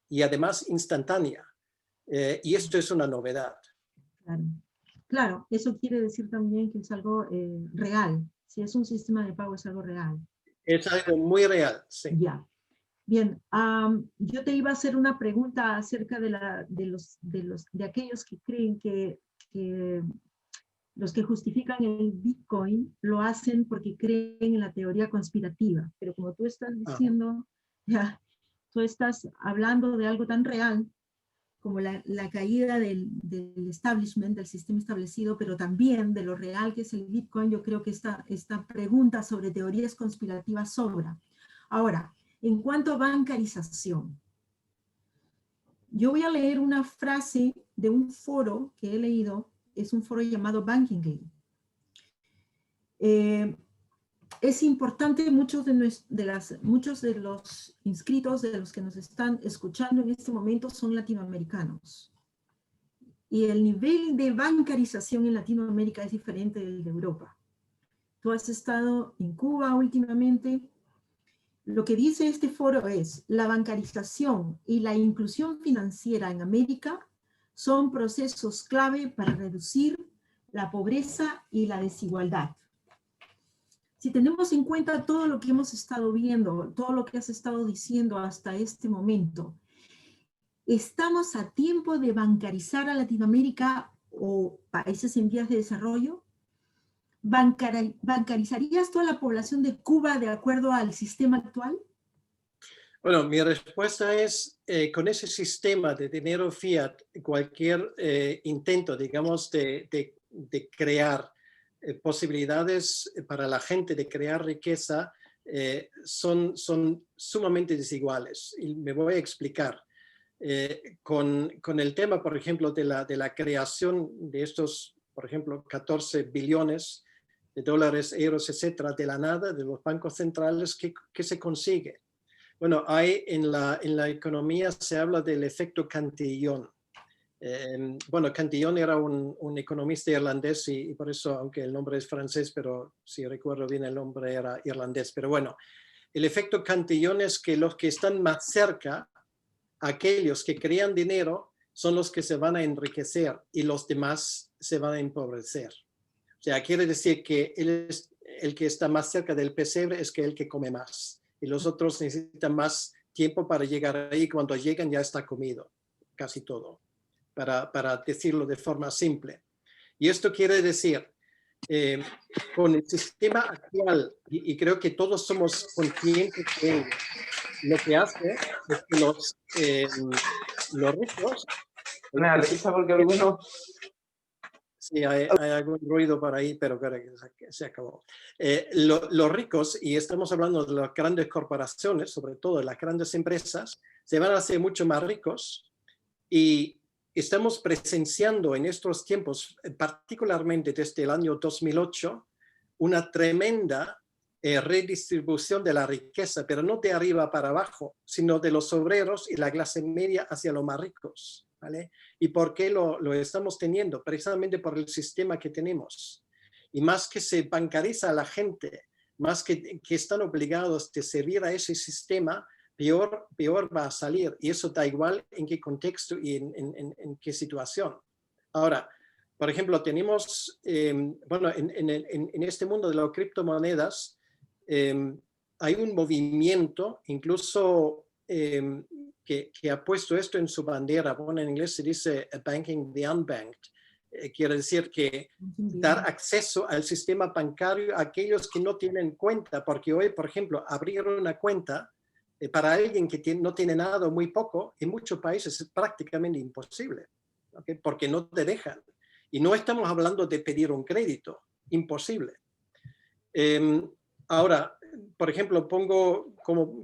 S4: y además instantánea. Y esto es una novedad.
S2: Claro. Claro, eso quiere decir también que es algo real. Si es un sistema de pago, es algo real.
S4: Es algo muy real, sí.
S2: Ya. Bien, yo te iba a hacer una pregunta acerca de aquellos que creen que los que justifican el Bitcoin lo hacen porque creen en la teoría conspirativa. Pero como tú estás diciendo, ya, tú estás hablando de algo tan real como la caída del establishment, del sistema establecido, pero también de lo real que es el Bitcoin. Yo creo que esta pregunta sobre teorías conspirativas sobra. Ahora, en cuanto a bancarización, yo voy a leer una frase de un foro que he leído, es un foro llamado Banking Gate. Es importante, muchos de los inscritos, de los que nos están escuchando en este momento, son latinoamericanos. Y el nivel de bancarización en Latinoamérica es diferente del de Europa. Tú has estado en Cuba últimamente. Lo que dice este foro es: la bancarización y la inclusión financiera en América son procesos clave para reducir la pobreza y la desigualdad. Si tenemos en cuenta todo lo que hemos estado viendo, todo lo que has estado diciendo hasta este momento, ¿estamos a tiempo de bancarizar a Latinoamérica o países en vías de desarrollo? ¿Bancarizarías toda la población de Cuba de acuerdo al sistema actual?
S4: Bueno, mi respuesta es, con ese sistema de dinero fiat, cualquier intento, digamos, de crear posibilidades para la gente de crear riqueza son sumamente desiguales. Y me voy a explicar. Con el tema, por ejemplo, de la creación de estos, por ejemplo, 14 billones de dólares, euros, etcétera, de la nada, de los bancos centrales, ¿qué se consigue? Bueno, en la economía se habla del efecto Cantillon. Bueno, Cantillon era un economista irlandés y por eso, aunque el nombre es francés, pero si recuerdo bien el nombre era irlandés. Pero bueno, el efecto Cantillon es que los que están más cerca, aquellos que crean dinero, son los que se van a enriquecer y los demás se van a empobrecer. O sea, quiere decir que el que está más cerca del pesebre es que el que come más. Y los otros necesitan más tiempo para llegar ahí. Cuando llegan ya está comido, casi todo, para decirlo de forma simple. Y esto quiere decir, con el sistema actual, y creo que todos somos conscientes de ello, lo que hace es que los ricos...
S5: Una risa porque algunos...
S4: Sí, hay algún ruido por ahí, pero creo que se acabó. Los ricos, y estamos hablando de las grandes corporaciones, sobre todo de las grandes empresas, se van a hacer mucho más ricos y estamos presenciando en estos tiempos, particularmente desde el año 2008, una tremenda redistribución de la riqueza, pero no de arriba para abajo, sino de los obreros y la clase media hacia los más ricos. ¿Vale? ¿Y por qué lo estamos teniendo? Precisamente por el sistema que tenemos. Y más que se bancariza a la gente, más que están obligados a servir a ese sistema, peor va a salir. Y eso da igual en qué contexto y en qué situación. Ahora, por ejemplo, tenemos, bueno, en este mundo de las criptomonedas, hay un movimiento, incluso... que ha puesto esto en su bandera. Bueno, en inglés se dice banking the unbanked. Quiere decir que dar acceso al sistema bancario a aquellos que no tienen cuenta, porque hoy, por ejemplo, abrir una cuenta para alguien que no tiene nada o muy poco, en muchos países es prácticamente imposible, ¿okay? Porque no te dejan. Y no estamos hablando de pedir un crédito, imposible. Ahora, por ejemplo, pongo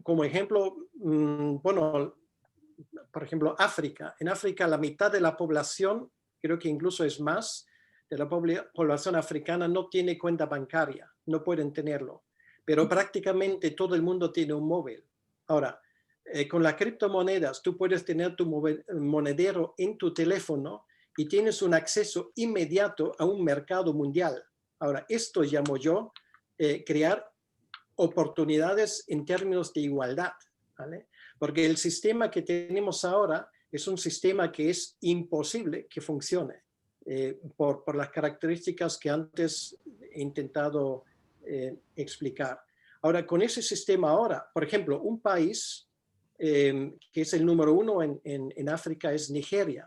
S4: como ejemplo, bueno, por ejemplo, África. En África la mitad de la población, creo que incluso es más, de la población africana no tiene cuenta bancaria, no pueden tenerlo. Pero prácticamente todo el mundo tiene un móvil. Ahora, con las criptomonedas tú puedes tener tu monedero en tu teléfono y tienes un acceso inmediato a un mercado mundial. Ahora, esto llamo yo crear oportunidades en términos de igualdad, ¿vale? Porque el sistema que tenemos ahora es un sistema que es imposible que funcione. por las características que antes he intentado explicar. Ahora, con ese sistema ahora, por ejemplo, un país que es el número 1 en África es Nigeria.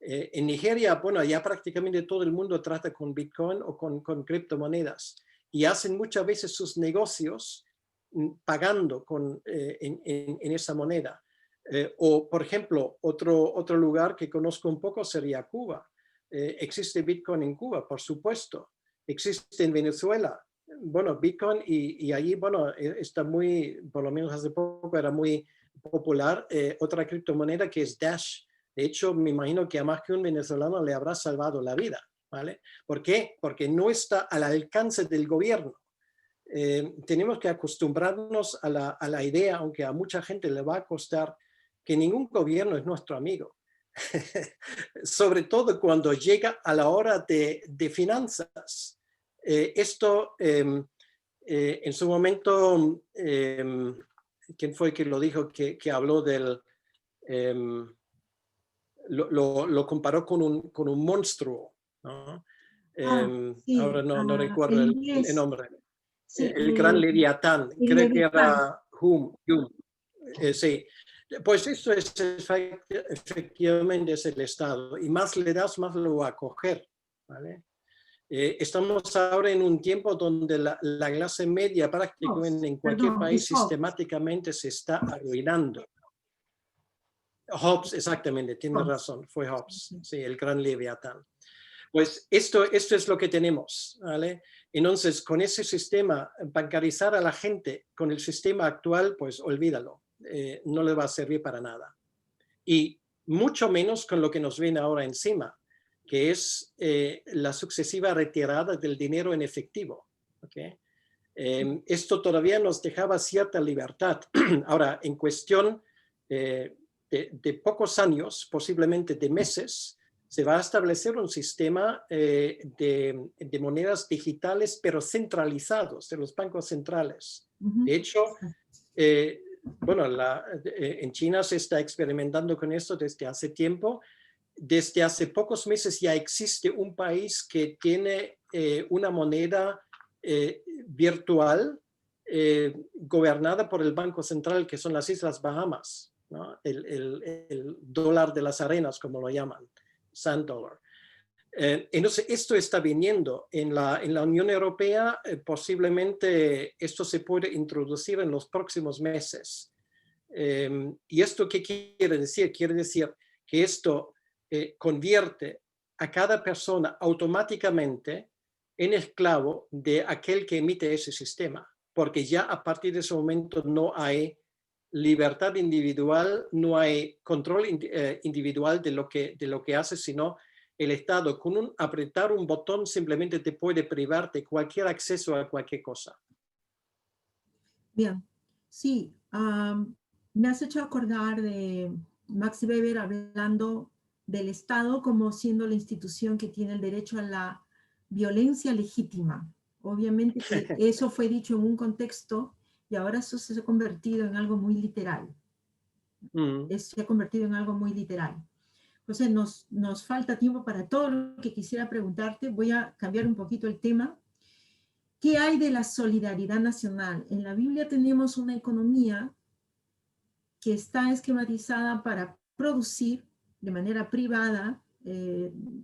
S4: En Nigeria, bueno, ya prácticamente todo el mundo trata con Bitcoin o con criptomonedas y hacen muchas veces sus negocios pagando en esa moneda. O, por ejemplo, otro lugar que conozco un poco sería Cuba. Existe Bitcoin en Cuba, por supuesto. Existe en Venezuela. Bueno, Bitcoin y allí, bueno, está muy, por lo menos hace poco era muy popular, otra criptomoneda que es Dash. De hecho, me imagino que a más que un venezolano le habrá salvado la vida, ¿vale? ¿Por qué? Porque no está al alcance del gobierno. Tenemos que acostumbrarnos a la idea, aunque a mucha gente le va a costar, que ningún gobierno es nuestro amigo. Sobre todo cuando llega a la hora de finanzas. Esto, en su momento, ¿quién fue que lo dijo? Que habló del... lo comparó con un monstruo, ¿no?
S2: Sí,
S4: ahora no recuerdo
S2: el
S4: el
S2: inglés.
S4: nombre.
S2: Sí,
S4: El gran Leviatán,
S2: el
S4: creo que
S2: Leviatán.
S4: era Hume. Sí, pues esto es efectivamente es el Estado, y más le das, más lo va a coger, ¿vale? Estamos ahora en un tiempo donde la clase media prácticamente en cualquier
S2: Perdón,
S4: país
S2: es Hobbes.
S4: sistemáticamente se está arruinando. Hobbes, exactamente, tiene
S2: Hobbes.
S4: razón, fue Hobbes, sí, el gran Leviatán. Pues esto es lo que tenemos, ¿vale? Entonces, con ese sistema, bancarizar a la gente con el sistema actual, pues olvídalo, no le va a servir para nada. Y mucho menos con lo que nos viene ahora encima, que es la sucesiva retirada del dinero en efectivo, ¿okay? Esto todavía nos dejaba cierta libertad. Ahora, en cuestión de pocos años, posiblemente de meses, se va a establecer un sistema de monedas digitales, pero centralizados, de los bancos centrales. De hecho, bueno, en China se está experimentando con esto desde hace tiempo. Desde hace pocos meses ya existe un país que tiene una moneda virtual gobernada por el Banco Central, que son las Islas Bahamas, ¿no? El dólar de las arenas, como lo llaman. Sand dollar. Entonces, esto está viniendo en la Unión Europea. Posiblemente esto se puede introducir en los próximos meses. ¿Y esto qué quiere decir? Quiere decir que esto convierte a cada persona automáticamente en esclavo de aquel que emite ese sistema, porque ya a partir de ese momento no hay libertad individual, no hay control individual de lo que hace, sino el Estado con apretar un botón simplemente te puede privar de cualquier acceso a cualquier cosa.
S2: Bien, sí, me has hecho acordar de Max Weber hablando del Estado como siendo la institución que tiene el derecho a la violencia legítima. Obviamente que eso fue dicho en un contexto y ahora eso se ha convertido en algo muy literal. Se ha convertido en algo muy literal. Entonces nos falta tiempo para todo lo que quisiera preguntarte. Voy a cambiar un poquito el tema. ¿Qué hay de la solidaridad nacional? En la Biblia tenemos una economía que está esquematizada para producir de manera privada,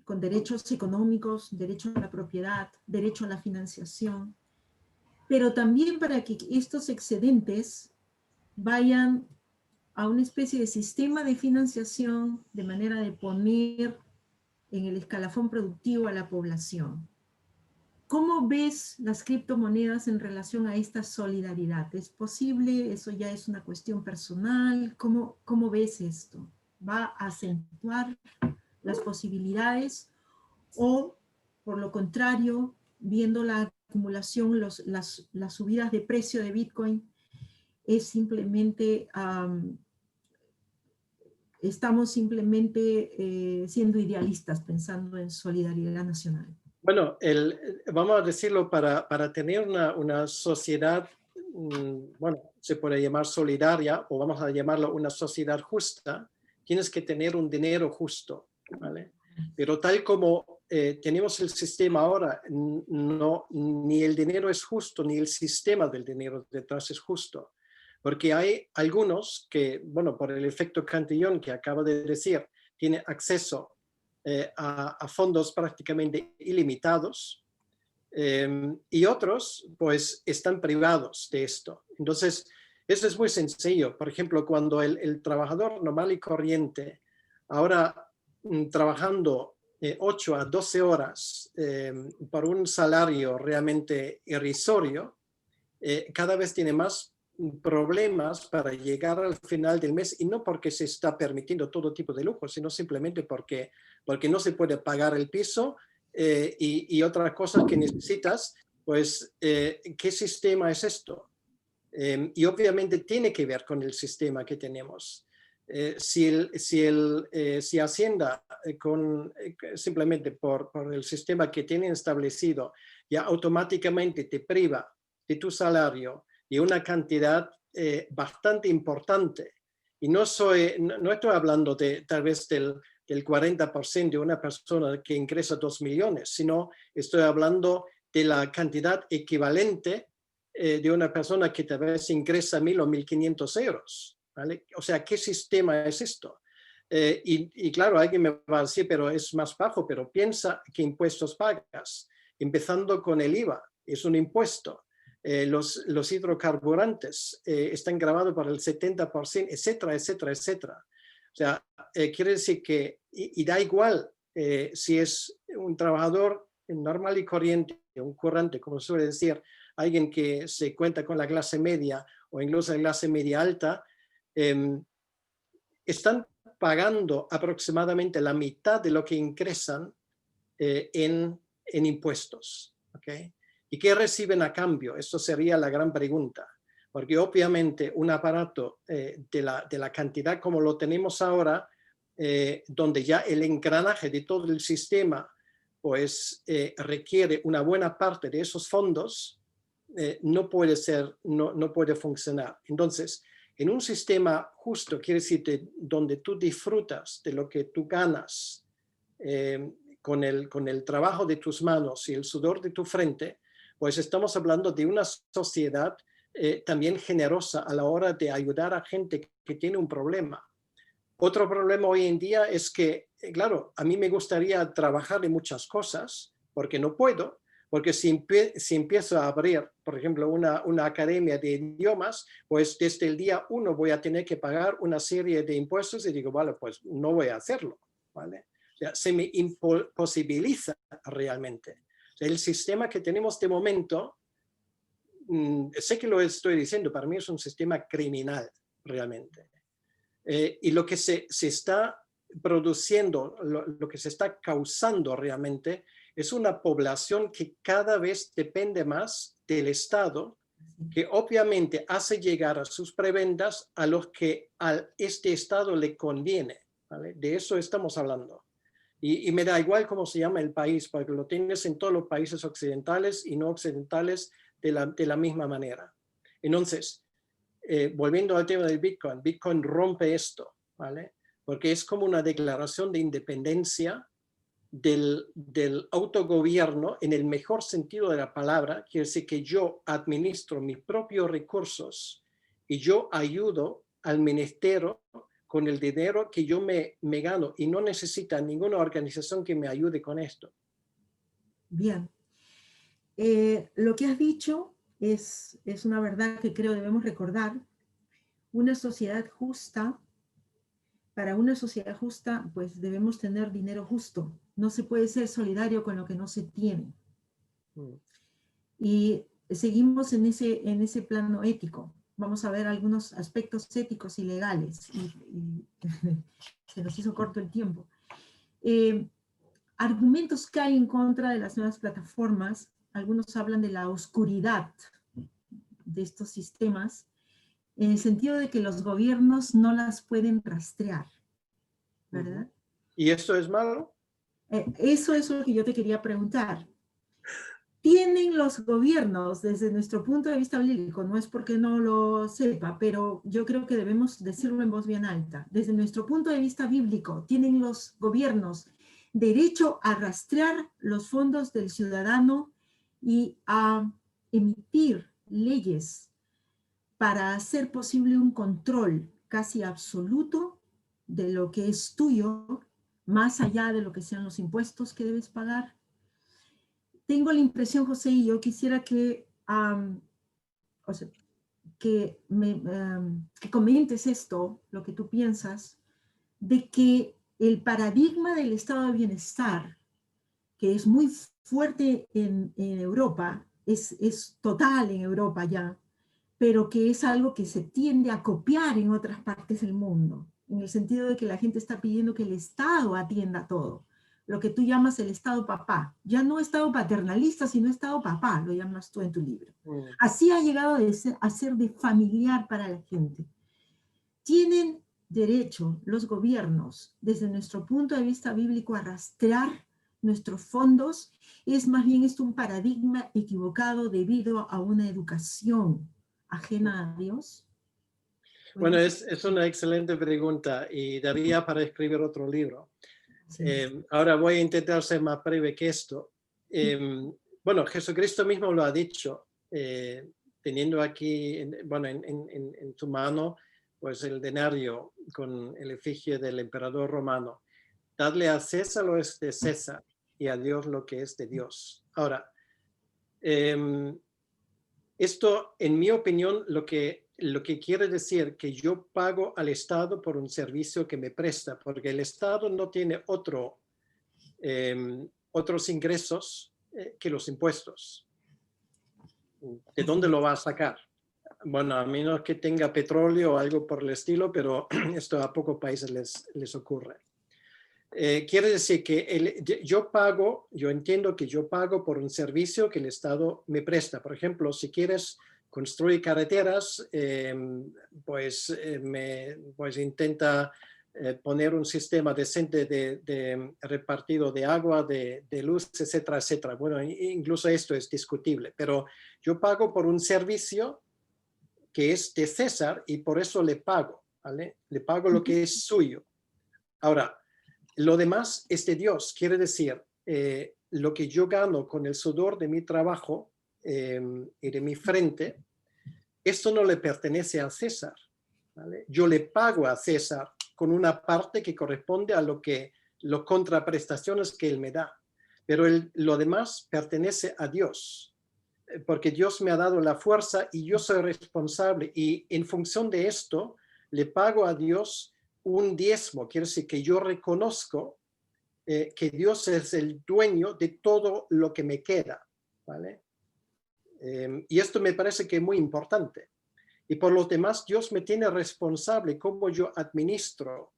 S2: con derechos económicos, derecho a la propiedad, derecho a la financiación, pero también para que estos excedentes vayan a una especie de sistema de financiación de manera de poner en el escalafón productivo a la población. ¿Cómo ves las criptomonedas en relación a esta solidaridad? ¿Es posible? ¿Eso ya es una cuestión personal? ¿Cómo ves esto? ¿Va a acentuar las posibilidades? ¿O, por lo contrario, viendo la acumulación, las subidas de precio de Bitcoin, es simplemente, estamos simplemente siendo idealistas pensando en solidaridad nacional?
S4: Bueno, vamos a decirlo, para tener una sociedad, bueno, se puede llamar solidaria o vamos a llamarlo una sociedad justa, tienes que tener un dinero justo, ¿vale? Pero tal como tenemos el sistema ahora, no, ni el dinero es justo, ni el sistema del dinero detrás es justo. Porque hay algunos que, bueno, por el efecto Cantillon que acabo de decir, tienen acceso a fondos prácticamente ilimitados, y otros pues están privados de esto. Entonces, eso es muy sencillo. Por ejemplo, cuando el trabajador normal y corriente, ahora trabajando 8 a 12 horas por un salario realmente irrisorio, cada vez tiene más problemas para llegar al final del mes, y no porque se está permitiendo todo tipo de lujo, sino simplemente porque no se puede pagar el piso y otras cosas que necesitas. Pues, ¿qué sistema es esto? Y obviamente tiene que ver con el sistema que tenemos. Si Hacienda, simplemente por el sistema que tienen establecido, ya automáticamente te priva de tu salario y una cantidad bastante importante, y no estoy hablando tal vez del 40% de una persona que ingresa 2 millones, sino estoy hablando de la cantidad equivalente de una persona que tal vez ingresa 1.000 o 1.500 euros. ¿Vale? O sea, ¿qué sistema es esto? Y claro, alguien me va a decir, pero es más bajo, pero piensa qué impuestos pagas, empezando con el IVA, es un impuesto. Los hidrocarburantes están grabados para el 70%, etcétera, etcétera, etcétera. O sea, quiere decir que, y da igual si es un trabajador normal y corriente, un currante, como suele decir, alguien que se cuenta con la clase media o incluso la clase media alta, están pagando aproximadamente la mitad de lo que ingresan en impuestos. ¿Okay? ¿Y qué reciben a cambio? Esto sería la gran pregunta. Porque obviamente un aparato de la cantidad como lo tenemos ahora, donde ya el engranaje de todo el sistema pues requiere una buena parte de esos fondos, no puede funcionar. Entonces, en un sistema justo, quiere decir donde tú disfrutas de lo que tú ganas con el trabajo de tus manos y el sudor de tu frente, pues estamos hablando de una sociedad también generosa a la hora de ayudar a gente que tiene un problema. Otro problema hoy en día es que, claro, a mí me gustaría trabajar en muchas cosas, porque no puedo, porque si empiezo a abrir, por ejemplo, una academia de idiomas, pues desde el día 1 voy a tener que pagar una serie de impuestos y digo, vale, pues no voy a hacerlo, ¿vale? O sea, se me imposibiliza realmente. O sea, el sistema que tenemos de momento, sé que lo estoy diciendo, para mí es un sistema criminal realmente. Y lo que se está produciendo, lo que se está causando realmente es una población que cada vez depende más del Estado, que obviamente hace llegar a sus prebendas a los que a este Estado le conviene, ¿vale? De eso estamos hablando. Y me da igual cómo se llama el país, porque lo tienes en todos los países occidentales y no occidentales de la misma manera. Entonces, volviendo al tema del Bitcoin, Bitcoin rompe esto, ¿vale? Porque es como una declaración de independencia del autogobierno en el mejor sentido de la palabra. Quiere decir que yo administro mis propios recursos y yo ayudo al ministerio con el dinero que yo me gano, y no necesita ninguna organización que me ayude con esto.
S2: Bien. Lo que has dicho es una verdad que creo debemos recordar. Una sociedad justa, para una sociedad justa, pues debemos tener dinero justo. No se puede ser solidario con lo que no se tiene. Y seguimos en ese plano ético. Vamos a ver algunos aspectos éticos y legales. Y se nos hizo corto el tiempo. Argumentos que hay en contra de las nuevas plataformas. Algunos hablan de la oscuridad de estos sistemas, en el sentido de que los gobiernos no las pueden rastrear, ¿verdad?
S4: ¿Y esto es malo?
S2: Eso es lo que yo te quería preguntar. ¿Tienen los gobiernos, desde nuestro punto de vista bíblico, no es porque no lo sepa, pero yo creo que debemos decirlo en voz bien alta, desde nuestro punto de vista bíblico, ¿tienen los gobiernos derecho a rastrear los fondos del ciudadano y a emitir leyes para hacer posible un control casi absoluto de lo que es tuyo, más allá de lo que sean los impuestos que debes pagar. Tengo la impresión, José, y yo quisiera que, o sea, que comentes esto, lo que tú piensas, de que el paradigma del estado de bienestar, que es muy fuerte en Europa, es total en Europa ya, pero que es algo que se tiende a copiar en otras partes del mundo, en el sentido de que la gente está pidiendo que el Estado atienda todo, lo que tú llamas el Estado papá, ya no Estado paternalista, sino Estado papá, lo llamas tú en tu libro. Así ha llegado a ser de familiar para la gente. Tienen derecho los gobiernos, desde nuestro punto de vista bíblico, a rastrear nuestros fondos. Es más bien esto un paradigma equivocado debido a una educación ajena a Dios.
S4: Bueno, es una excelente pregunta y daría para escribir otro libro.
S2: Sí.
S4: Ahora voy a intentar ser más breve que esto. Bueno, Jesucristo mismo lo ha dicho, teniendo aquí, en tu mano, pues el denario con el efigie del emperador romano. Dadle a César lo es de César y a Dios lo que es de Dios. Ahora, esto, en mi opinión, lo que quiere decir que yo pago al Estado por un servicio que me presta, porque el Estado no tiene otros ingresos que los impuestos. ¿De dónde lo va a sacar? Bueno, a menos que tenga petróleo o algo por el estilo, pero esto a pocos países les ocurre. Quiere decir que yo entiendo que yo pago por un servicio que el Estado me presta. Por ejemplo, si quieres construir carreteras, pues intenta poner un sistema decente de repartido de agua, de luz, etcétera, etcétera. Bueno, incluso esto es discutible, pero yo pago por un servicio que es de César y por eso le pago, ¿vale? Le pago lo que es suyo. Ahora, lo demás es de Dios, quiere decir, lo que yo gano con el sudor de mi trabajo y de mi frente, esto no le pertenece a César, ¿vale? Yo le pago a César con una parte que corresponde a las contraprestaciones que él me da, pero lo demás pertenece a Dios, porque Dios me ha dado la fuerza y yo soy responsable, y en función de esto le pago a Dios un diezmo. Quiere decir que yo reconozco que Dios es el dueño de todo lo que me queda, ¿vale? Y esto me parece que es muy importante. Y por lo demás, Dios me tiene responsable cómo yo administro,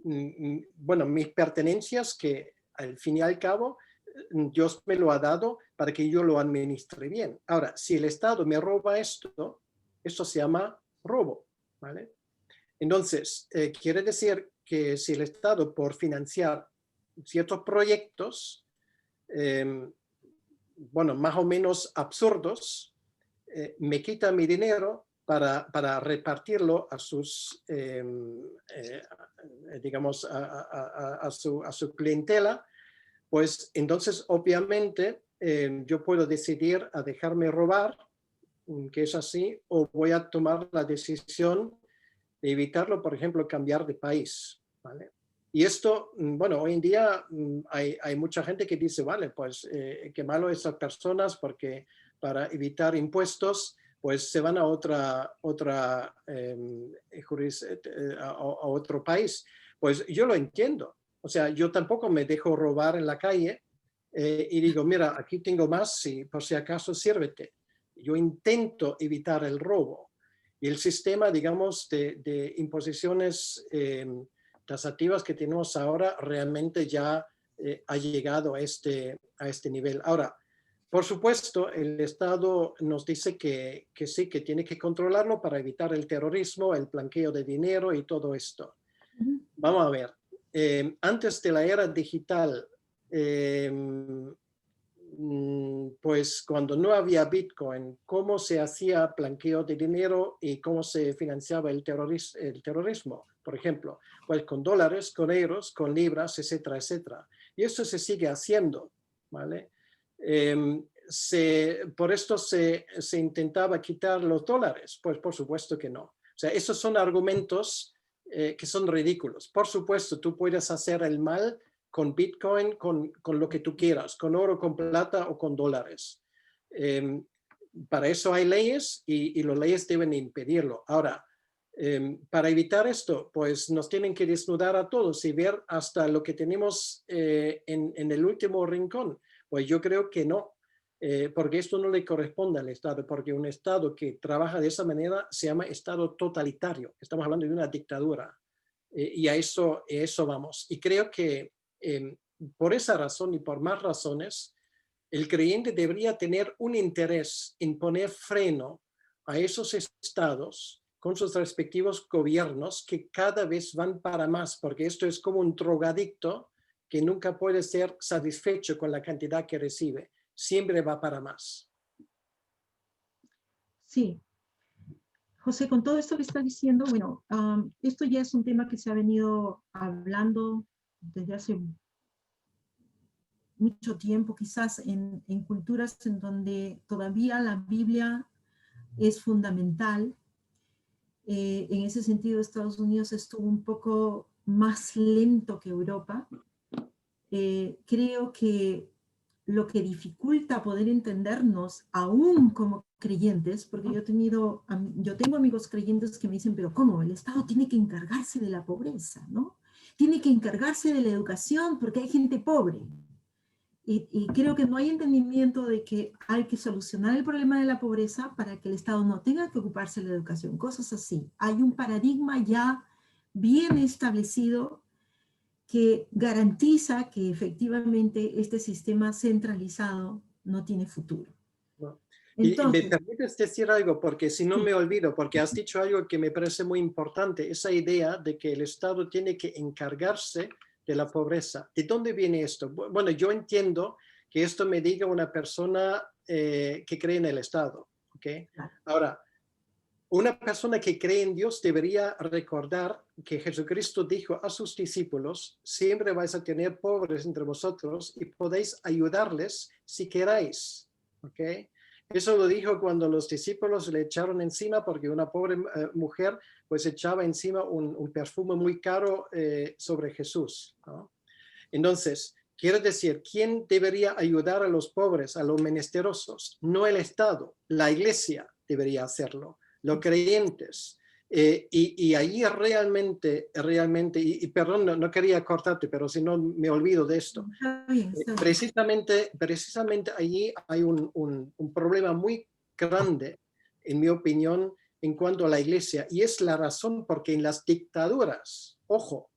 S4: mis pertenencias, que al fin y al cabo Dios me lo ha dado para que yo lo administre bien. Ahora, si el Estado me roba esto se llama robo, ¿vale? Entonces, quiere decir que si el Estado, por financiar ciertos proyectos, más o menos absurdos, me quita mi dinero para repartirlo a sus, a su clientela, pues entonces obviamente yo puedo decidir a dejarme robar, que es así, o voy a tomar la decisión de evitarlo, por ejemplo, cambiar de país, ¿vale? Y esto, bueno, hoy en día hay mucha gente que dice, vale, pues qué malo esas personas, porque para evitar impuestos, pues se van a otro país. Pues yo lo entiendo. O sea, yo tampoco me dejo robar en la calle y digo, mira, aquí tengo más, y por si acaso sírvete. Yo intento evitar el robo. Y el sistema, digamos, de imposiciones tasativas que tenemos ahora realmente ya ha llegado a este nivel. Ahora, por supuesto, el Estado nos dice que sí, que tiene que controlarlo para evitar el terrorismo, el blanqueo de dinero y todo esto. Vamos a ver. Antes de la era digital, pues cuando no había Bitcoin, cómo se hacía blanqueo de dinero y cómo se financiaba el terrorismo, por ejemplo, pues con dólares, con euros, con libras, etcétera, etcétera. Y eso se sigue haciendo, ¿vale? Por esto se intentaba quitar los dólares, pues por supuesto que no. O sea, esos son argumentos que son ridículos. Por supuesto, tú puedes hacer el mal con Bitcoin, con lo que tú quieras, con oro, con plata o con dólares. Para eso hay leyes y las leyes deben impedirlo. Ahora, para evitar esto, pues nos tienen que desnudar a todos y ver hasta lo que tenemos en el último rincón. Pues yo creo que no, porque esto no le corresponde al Estado, porque un Estado que trabaja de esa manera se llama Estado totalitario. Estamos hablando de una dictadura y a eso vamos. Y creo que por esa razón y por más razones, el creyente debería tener un interés en poner freno a esos estados con sus respectivos gobiernos que cada vez van para más, porque esto es como un drogadicto que nunca puede ser satisfecho con la cantidad que recibe, siempre va para más.
S2: Sí. José, con todo esto que está diciendo, bueno, esto ya es un tema que se ha venido hablando desde hace mucho tiempo, quizás en culturas en donde todavía la Biblia es fundamental. En ese sentido, Estados Unidos estuvo un poco más lento que Europa. Creo que lo que dificulta poder entendernos aún como creyentes, porque yo tengo amigos creyentes que me dicen, pero ¿cómo? El Estado tiene que encargarse de la pobreza, ¿no? Tiene que encargarse de la educación porque hay gente pobre. Y creo que no hay entendimiento de que hay que solucionar el problema de la pobreza para que el Estado no tenga que ocuparse de la educación, cosas así. Hay un paradigma ya bien establecido que garantiza que efectivamente este sistema centralizado no tiene futuro.
S4: No.
S2: Entonces,
S4: y me permites decir algo, porque si no
S2: sí.
S4: me olvido, porque has dicho algo que me parece muy importante, esa idea de que el Estado tiene que encargarse de la pobreza. ¿De dónde viene esto? Bueno, yo entiendo que esto me diga una persona que cree en el Estado, ¿ok? Ahora, una persona que cree en Dios debería recordar que Jesucristo dijo a sus discípulos, siempre vais a tener pobres entre vosotros y podéis ayudarles si queráis, ¿ok? Eso lo dijo cuando los discípulos le echaron encima porque una pobre mujer pues echaba encima un perfume muy caro sobre Jesús, ¿no? Entonces, quiero decir, ¿quién debería ayudar a los pobres, a los menesterosos? No el Estado, la Iglesia debería hacerlo, los creyentes. Y ahí realmente, y perdón, no quería cortarte, pero si no me olvido de esto.
S2: Está bien.
S4: Precisamente allí hay un problema muy grande, en mi opinión, en cuanto a la Iglesia, y es la razón porque en las dictaduras, ojo,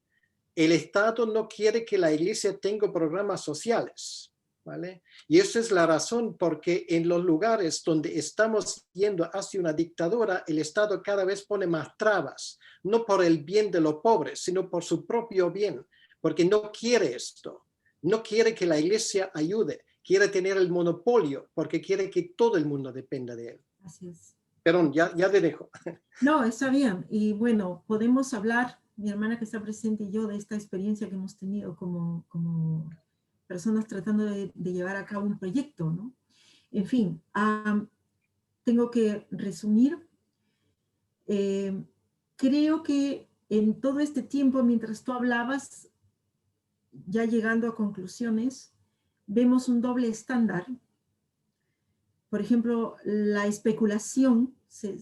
S4: el Estado no quiere que la Iglesia tenga programas sociales, ¿vale? Y esa es la razón porque en los lugares donde estamos yendo hacia una dictadura, el Estado cada vez pone más trabas, no por el bien de los pobres, sino por su propio bien, porque no quiere esto, no quiere que la Iglesia ayude, quiere tener el monopolio, porque quiere que todo el mundo dependa de él.
S2: Así es.
S4: Perdón, ya te dejo.
S2: No, está bien. Y bueno, podemos hablar, mi hermana que está presente y yo, de esta experiencia que hemos tenido como personas tratando de llevar a cabo un proyecto, ¿no? En fin, tengo que resumir. Creo que en todo este tiempo, mientras tú hablabas, ya llegando a conclusiones, vemos un doble estándar. Por ejemplo, la especulación se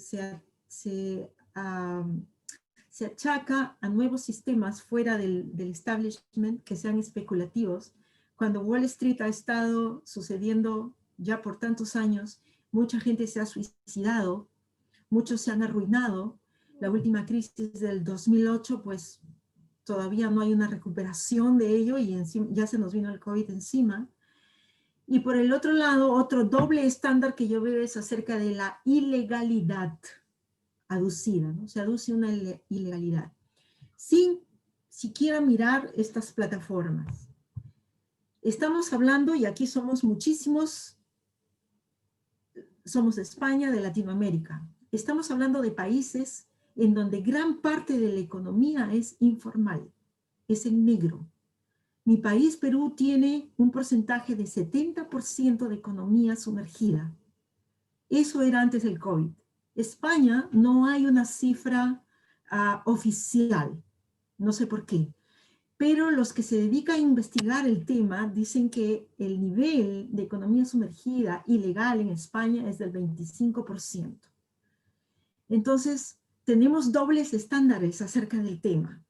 S2: achaca a nuevos sistemas fuera del establishment que sean especulativos. Cuando Wall Street ha estado sucediendo ya por tantos años, mucha gente se ha suicidado, muchos se han arruinado. La última crisis del 2008, pues todavía no hay una recuperación de ello y ya se nos vino el COVID encima. Y por el otro lado, otro doble estándar que yo veo es acerca de la ilegalidad aducida, ¿no? Se aduce una ilegalidad sin siquiera mirar estas plataformas. Estamos hablando, y aquí somos muchísimos, somos de España, de Latinoamérica. Estamos hablando de países en donde gran parte de la economía es informal, es en negro. Mi país, Perú, tiene un porcentaje de 70% de economía sumergida. Eso era antes del COVID. España no hay una cifra oficial, no sé por qué, pero los que se dedican a investigar el tema dicen que el nivel de economía sumergida ilegal en España es del 25%. Entonces, tenemos dobles estándares acerca del tema,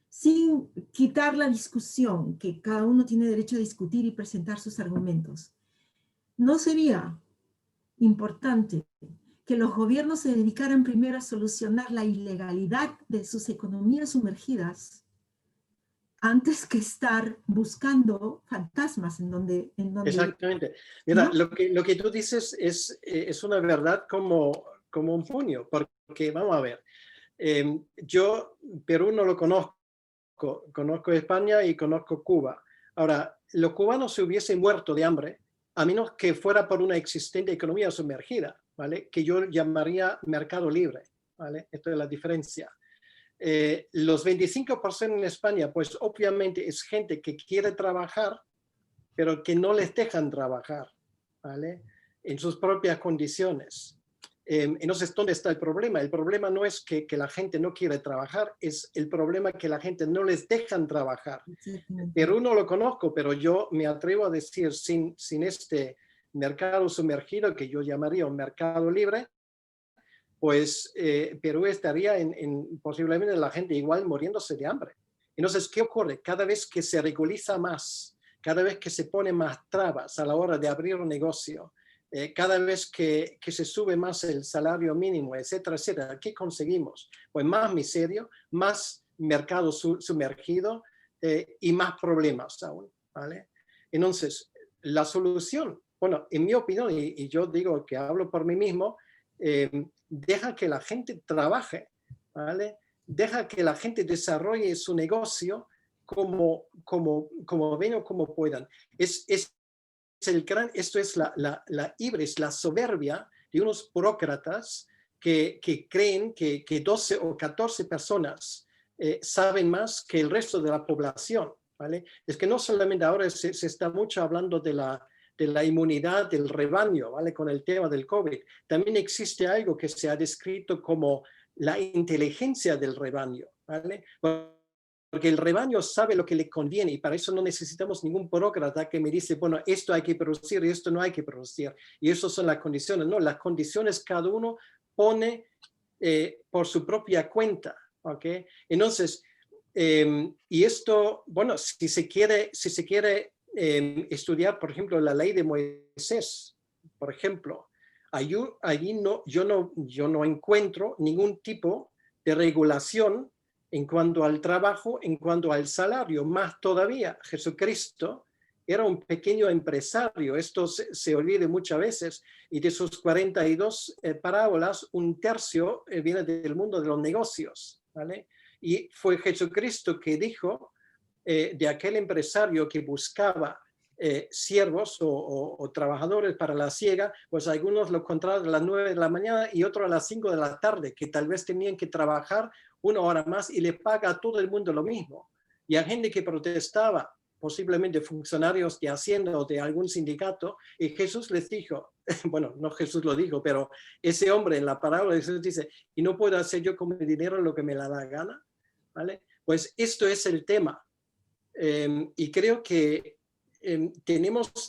S2: sin quitar la discusión, que cada uno tiene derecho a discutir y presentar sus argumentos. ¿No sería importante que los gobiernos se dedicaran primero a solucionar la ilegalidad de sus economías sumergidas antes que estar buscando fantasmas en donde
S4: Exactamente. Mira,
S2: ¿no?
S4: lo que tú dices es una verdad como un puño, porque vamos a ver, yo Perú no lo conozco, conozco España y conozco Cuba. Ahora, los cubanos se hubiesen muerto de hambre a menos que fuera por una existente economía sumergida, ¿vale? Que yo llamaría mercado libre, ¿vale? Esto es la diferencia. Los 25% en España, pues obviamente es gente que quiere trabajar, pero que no les dejan trabajar, ¿vale? En sus propias condiciones. Entonces, ¿dónde está el problema? El problema no es que la gente no quiere trabajar, es el problema que la gente no les dejan trabajar. Perú no lo conozco, pero yo me atrevo a decir, sin este mercado sumergido, que yo llamaría un mercado libre, pues Perú estaría posiblemente la gente igual muriéndose de hambre. Entonces, ¿qué ocurre? Cada vez que se regulariza más, cada vez que se pone más trabas a la hora de abrir un negocio, cada vez que se sube más el salario mínimo, etcétera, etcétera, ¿qué conseguimos? Pues más miseria, más mercado sumergido y más problemas aún, ¿vale? Entonces, la solución, bueno, en mi opinión, y yo digo que hablo por mí mismo, deja que la gente trabaje, ¿vale? Deja que la gente desarrolle su negocio como ven o como puedan. Esto es la hibris, la soberbia de unos burócratas que creen que 12 o 14 personas saben más que el resto de la población, ¿vale? Es que no solamente ahora se está mucho hablando de la inmunidad del rebaño, ¿vale? Con el tema del COVID. También existe algo que se ha descrito como la inteligencia del rebaño, ¿vale? Porque el rebaño sabe lo que le conviene y para eso no necesitamos ningún burócrata que me dice, bueno, esto hay que producir y esto no hay que producir. Y esas son las condiciones. No, las condiciones cada uno pone por su propia cuenta, ¿ok? Entonces, y esto, bueno, si se quiere estudiar, por ejemplo, la ley de Moisés, por ejemplo, allí yo no encuentro ningún tipo de regulación en cuanto al trabajo, en cuanto al salario. Más todavía, Jesucristo era un pequeño empresario, esto se olvida muchas veces, y de sus 42 parábolas, un tercio viene del mundo de los negocios, ¿vale? Y fue Jesucristo que dijo de aquel empresario que buscaba siervos o trabajadores para la siega, pues algunos lo contrataron a las 9 de la mañana y otros a las 5 de la tarde, que tal vez tenían que trabajar una hora más y le paga a todo el mundo lo mismo. Y hay gente que protestaba, posiblemente funcionarios de Hacienda o de algún sindicato, y Jesús les dijo, bueno, no Jesús lo dijo, pero ese hombre en la parábola de Jesús dice, ¿y no puedo hacer yo con mi dinero lo que me la da gana? ¿Vale? Pues esto es el tema. Y creo que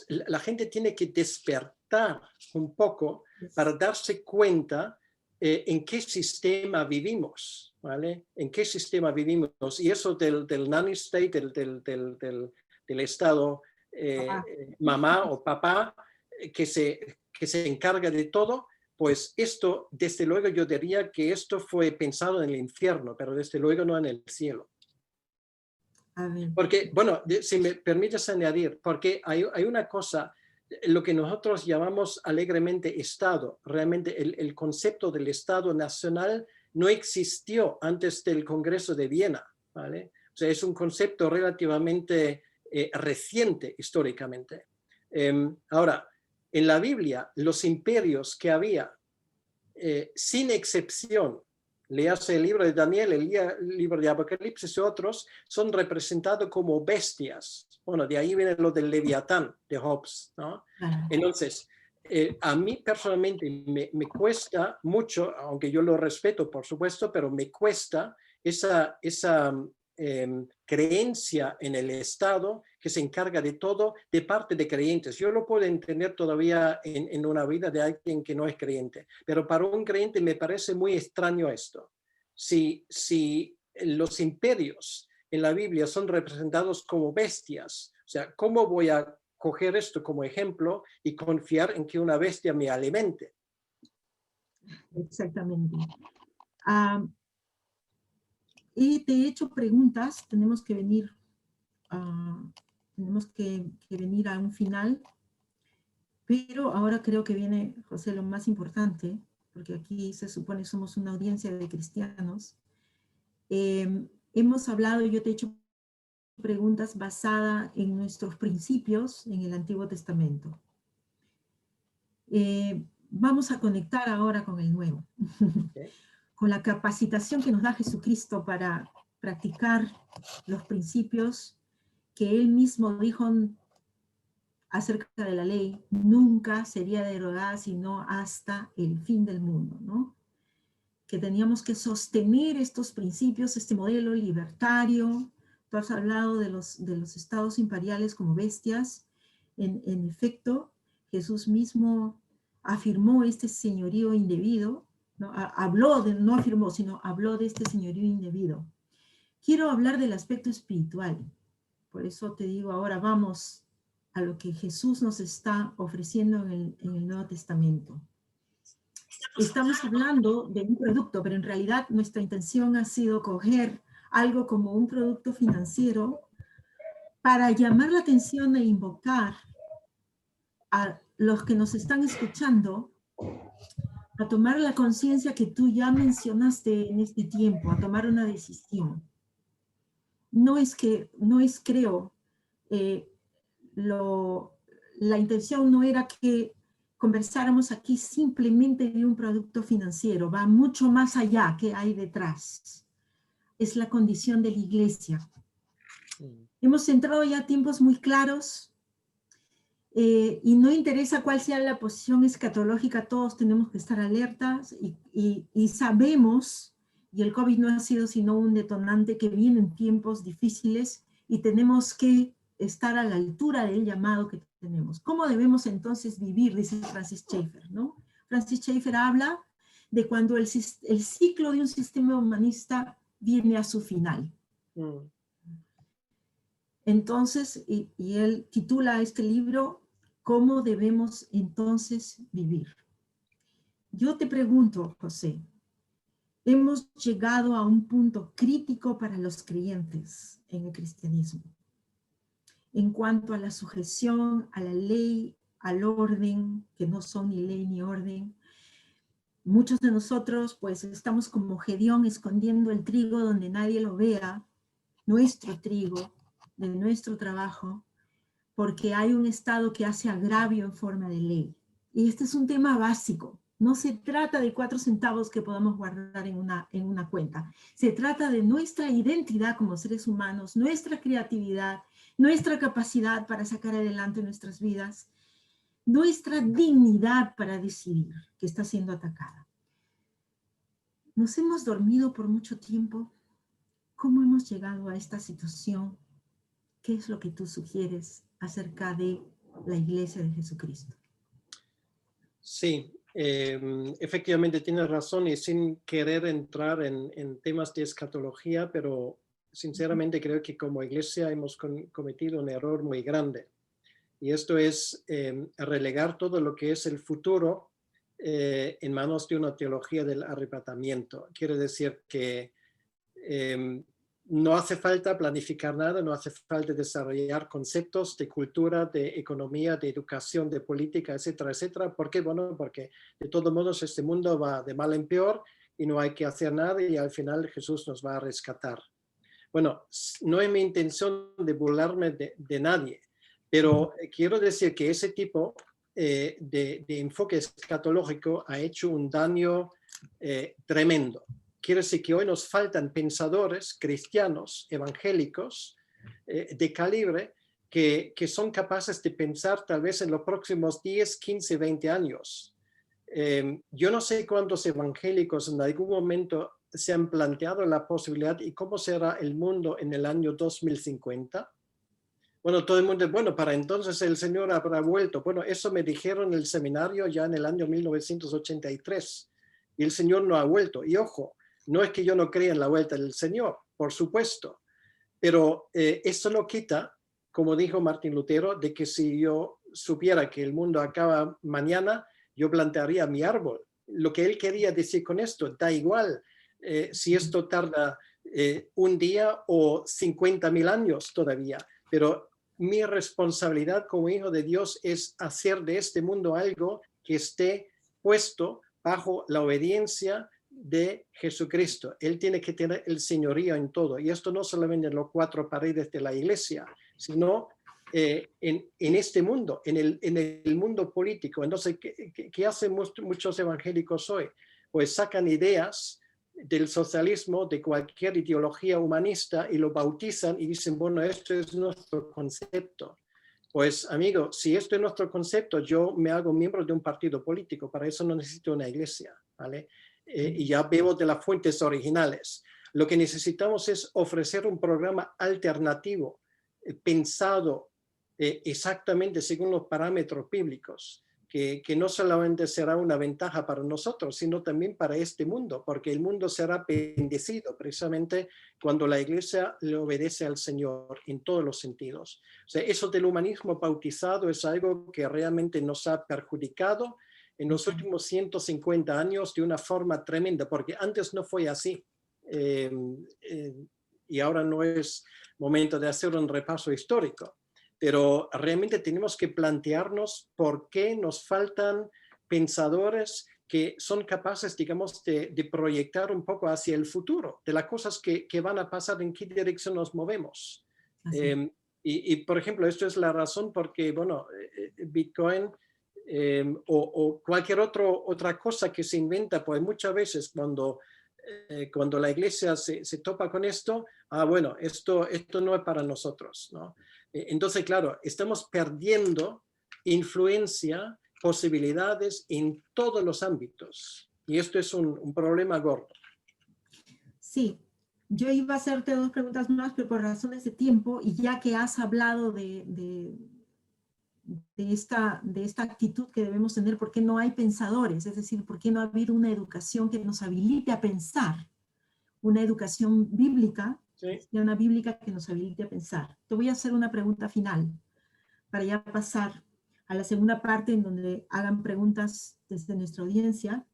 S4: la gente tiene que despertar un poco para darse cuenta en qué sistema vivimos, ¿vale? En qué sistema vivimos. Y eso del nanny state, del estado mamá o papá, que se encarga de todo, pues esto, desde luego yo diría que esto fue pensado en el infierno, pero desde luego no en el cielo. Porque, bueno, si me permites añadir, porque hay una cosa, lo que nosotros llamamos alegremente Estado, realmente el concepto del Estado nacional no existió antes del Congreso de Viena, ¿vale? O sea, es un concepto relativamente reciente históricamente. Ahora, en la Biblia, los imperios que había, sin excepción, léase el libro de Daniel, el libro de Apocalipsis y otros, son representados como bestias. Bueno, de ahí viene lo del Leviatán de Hobbes, ¿no? Entonces, a mí personalmente me cuesta mucho, aunque yo lo respeto, por supuesto, pero me cuesta esa creencia en el Estado que se encarga de todo de parte de creyentes. Yo lo puedo entender todavía en una vida de alguien que no es creyente, pero para un creyente me parece muy extraño esto. Si los imperios en la Biblia son representados como bestias, o sea, ¿cómo voy a coger esto como ejemplo y confiar en que una bestia me alimente?
S2: Exactamente. Y de hecho preguntas, tenemos que venir a un final, pero ahora creo que viene, José, lo más importante, porque aquí se supone somos una audiencia de cristianos. Hemos hablado, yo te he hecho preguntas basadas en nuestros principios en el Antiguo Testamento. Vamos a conectar ahora con el Nuevo, con la capacitación que nos da Jesucristo para practicar los principios que Él mismo dijo acerca de la ley, nunca sería derogada sino hasta el fin del mundo, ¿no? Que teníamos que sostener estos principios, este modelo libertario. Tú has hablado de los estados imperiales como bestias. En efecto, Jesús mismo afirmó este señorío indebido, ¿no? No afirmó, sino habló de este señorío indebido. Quiero hablar del aspecto espiritual. Por eso te digo, ahora vamos a lo que Jesús nos está ofreciendo en el Nuevo Testamento. Estamos hablando de un producto, pero en realidad nuestra intención ha sido coger algo como un producto financiero para llamar la atención e invocar a los que nos están escuchando a tomar la conciencia que tú ya mencionaste en este tiempo, a tomar una decisión. Creo, la intención no era que conversáramos aquí simplemente de un producto financiero, va mucho más allá que hay detrás. Es la condición de la iglesia. Hemos entrado ya a tiempos muy claros y no interesa cuál sea la posición escatológica, todos tenemos que estar alertas y sabemos, y el COVID no ha sido sino un detonante, que vienen tiempos difíciles y tenemos que estar a la altura del llamado que tenemos. ¿Cómo debemos entonces vivir? Dice Francis Schaeffer, ¿no? Francis Schaeffer habla de cuando el ciclo de un sistema humanista viene a su final. Entonces, y él titula este libro, ¿cómo debemos entonces vivir? Yo te pregunto, José, hemos llegado a un punto crítico para los creyentes en el cristianismo, en cuanto a la sujeción a la ley, al orden, que no son ni ley ni orden. Muchos de nosotros pues estamos como Gedeón escondiendo el trigo donde nadie lo vea, nuestro trigo, de nuestro trabajo, porque hay un Estado que hace agravio en forma de ley. Y este es un tema básico. No se trata de 4 centavos que podamos guardar en una cuenta. Se trata de nuestra identidad como seres humanos, nuestra creatividad, nuestra capacidad para sacar adelante nuestras vidas, nuestra dignidad para decidir, que está siendo atacada. Nos hemos dormido por mucho tiempo. ¿Cómo hemos llegado a esta situación? ¿Qué es lo que tú sugieres acerca de la Iglesia de Jesucristo?
S4: Sí, efectivamente tienes razón, y sin querer entrar en temas de escatología, pero sinceramente creo que como iglesia hemos cometido un error muy grande. Y esto es relegar todo lo que es el futuro en manos de una teología del arrebatamiento. Quiere decir que no hace falta planificar nada, no hace falta desarrollar conceptos de cultura, de economía, de educación, de política, etcétera, etcétera. ¿Por qué? Bueno, porque de todos modos este mundo va de mal en peor y no hay que hacer nada y al final Jesús nos va a rescatar. Bueno, no es mi intención de burlarme de nadie, pero quiero decir que ese tipo de enfoque escatológico ha hecho un daño tremendo. Quiere decir que hoy nos faltan pensadores cristianos, evangélicos, de calibre, que son capaces de pensar tal vez en los próximos 10, 15, 20 años. Yo no sé cuántos evangélicos en algún momento se han planteado la posibilidad y cómo será el mundo en el año 2050. Bueno, todo el mundo, bueno, para entonces el Señor habrá vuelto. Bueno, eso me dijeron en el seminario ya en el año 1983 y el Señor no ha vuelto. Y ojo, no es que yo no crea en la vuelta del Señor, por supuesto, pero eso no quita, como dijo Martín Lutero, de que si yo supiera que el mundo acaba mañana, yo plantearía mi árbol. Lo que él quería decir con esto, da igual si esto tarda un día o 50.000 años todavía, pero mi responsabilidad como hijo de Dios es hacer de este mundo algo que esté puesto bajo la obediencia de Jesucristo. Él tiene que tener el señorío en todo, y esto no solamente en los 4 paredes de la iglesia, sino en este mundo, en el mundo político. Entonces, ¿qué hacen muchos evangélicos hoy? Pues sacan ideas del socialismo, de cualquier ideología humanista, y lo bautizan y dicen, bueno, esto es nuestro concepto. Pues, amigo, si esto es nuestro concepto, yo me hago miembro de un partido político, para eso no necesito una iglesia, ¿vale? Y ya bebo de las fuentes originales. Lo que necesitamos es ofrecer un programa alternativo, pensado exactamente según los parámetros bíblicos, que no solamente será una ventaja para nosotros, sino también para este mundo, porque el mundo será bendecido precisamente cuando la iglesia le obedece al Señor en todos los sentidos. O sea, eso del humanismo bautizado es algo que realmente nos ha perjudicado en los últimos 150 años de una forma tremenda, porque antes no fue así. Y ahora no es momento de hacer un repaso histórico, pero realmente tenemos que plantearnos por qué nos faltan pensadores que son capaces, digamos, de proyectar un poco hacia el futuro, de las cosas que van a pasar, en qué dirección nos movemos. Y, por ejemplo, esto es la razón porque, bueno, Bitcoin o cualquier otra cosa que se inventa, pues muchas veces cuando la iglesia se topa con esto, bueno, esto no es para nosotros, ¿no? Entonces, claro, estamos perdiendo influencia, posibilidades en todos los ámbitos. Y esto es un problema gordo.
S2: Sí, yo iba a hacerte 2 preguntas más, pero por razones de tiempo, y ya que has hablado de esta actitud que debemos tener, ¿por qué no hay pensadores? Es decir, ¿por qué no ha habido una educación que nos habilite a pensar? Una educación bíblica,
S4: Sí.
S2: una bíblica que nos habilite a pensar. Te voy a hacer una pregunta final, para ya pasar a la segunda parte en donde hagan preguntas desde nuestra audiencia.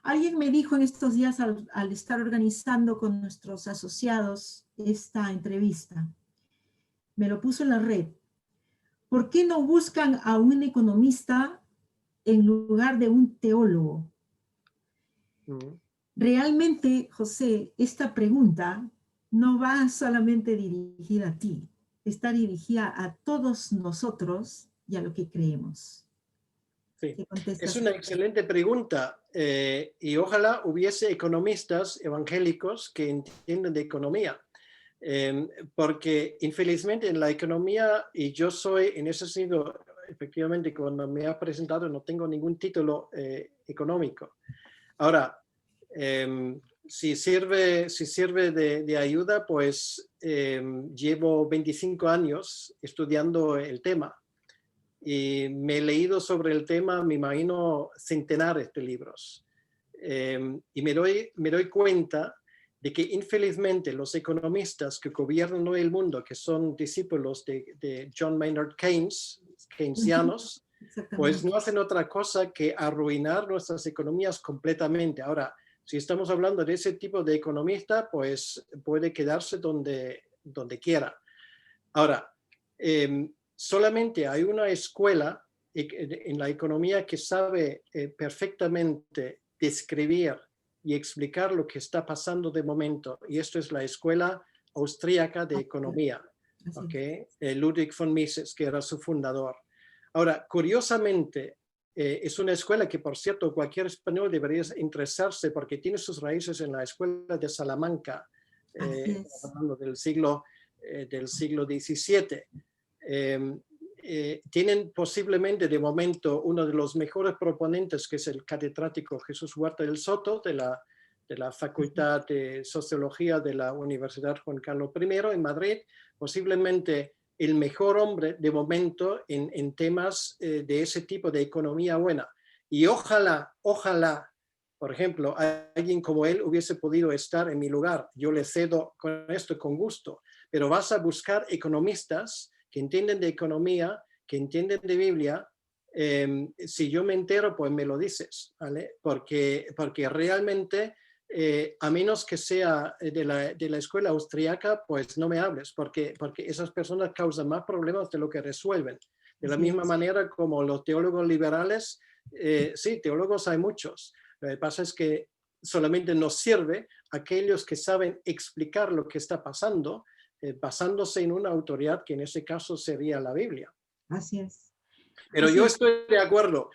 S2: Alguien me dijo en estos días al estar organizando con nuestros asociados esta entrevista, me lo puso en la red, ¿por qué no buscan a un economista en lugar de un teólogo? Realmente, José, esta pregunta no va solamente dirigida a ti, está dirigida a todos nosotros y a lo que creemos.
S4: Sí. Es una excelente pregunta y ojalá hubiese economistas evangélicos que entienden de economía, porque infelizmente en la economía, y yo soy en ese sentido, efectivamente cuando me has presentado no tengo ningún título económico. Ahora, si sirve de ayuda, pues llevo 25 años estudiando el tema. Y me he leído sobre el tema, me imagino, centenares de libros. Y me doy cuenta de que infelizmente los economistas que gobiernan hoy el mundo, que son discípulos de John Maynard Keynes, keynesianos, pues no hacen otra cosa que arruinar nuestras economías completamente. Ahora, si estamos hablando de ese tipo de economista, pues puede quedarse donde quiera. Ahora, solamente hay una escuela en la economía que sabe perfectamente describir y explicar lo que está pasando de momento, y esto es la escuela austríaca de economía, ¿okay? Ludwig von Mises, que era su fundador. Ahora, curiosamente, es una escuela que, por cierto, cualquier español debería interesarse porque tiene sus raíces en la escuela de Salamanca, hablando del siglo XVII. Tienen posiblemente de momento uno de los mejores proponentes, que es el catedrático Jesús Huerta del Soto, de la Facultad de Sociología de la Universidad Juan Carlos I en Madrid, posiblemente el mejor hombre de momento en temas de ese tipo de economía buena. Y ojalá, por ejemplo, alguien como él hubiese podido estar en mi lugar. Yo le cedo con esto con gusto, pero vas a buscar economistas que entienden de economía, que entienden de Biblia. Si yo me entero, pues me lo dices, ¿vale? Porque realmente, a menos que sea de la escuela austríaca, pues no me hables, porque esas personas causan más problemas de lo que resuelven. De la misma manera como los teólogos liberales, sí, teólogos hay muchos. Lo que pasa es que solamente nos sirve aquellos que saben explicar lo que está pasando, basándose en una autoridad que en ese caso sería la Biblia.
S2: Así es.
S4: Pero yo estoy de acuerdo.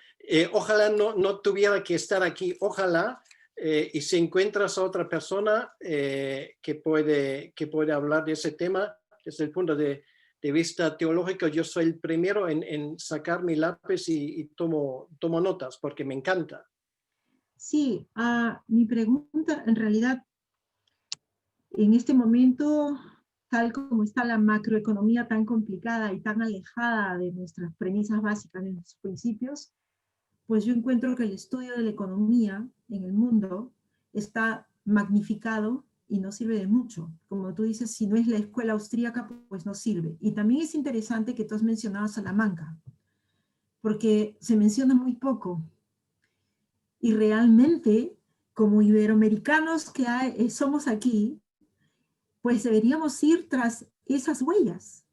S4: Ojalá no tuviera que estar aquí. Ojalá, y si encuentras a otra persona que puede hablar de ese tema desde el punto de vista teológico, yo soy el primero en sacar mi lápiz y tomo notas porque me encanta.
S2: Sí, mi pregunta en realidad, en este momento, tal como está la macroeconomía tan complicada y tan alejada de nuestras premisas básicas, de nuestros principios, pues yo encuentro que el estudio de la economía en el mundo está magnificado y no sirve de mucho. Como tú dices, si no es la escuela austríaca, pues no sirve. Y también es interesante que tú has mencionado Salamanca, porque se menciona muy poco. Y realmente, como iberoamericanos que somos aquí, pues deberíamos ir tras esas huellas.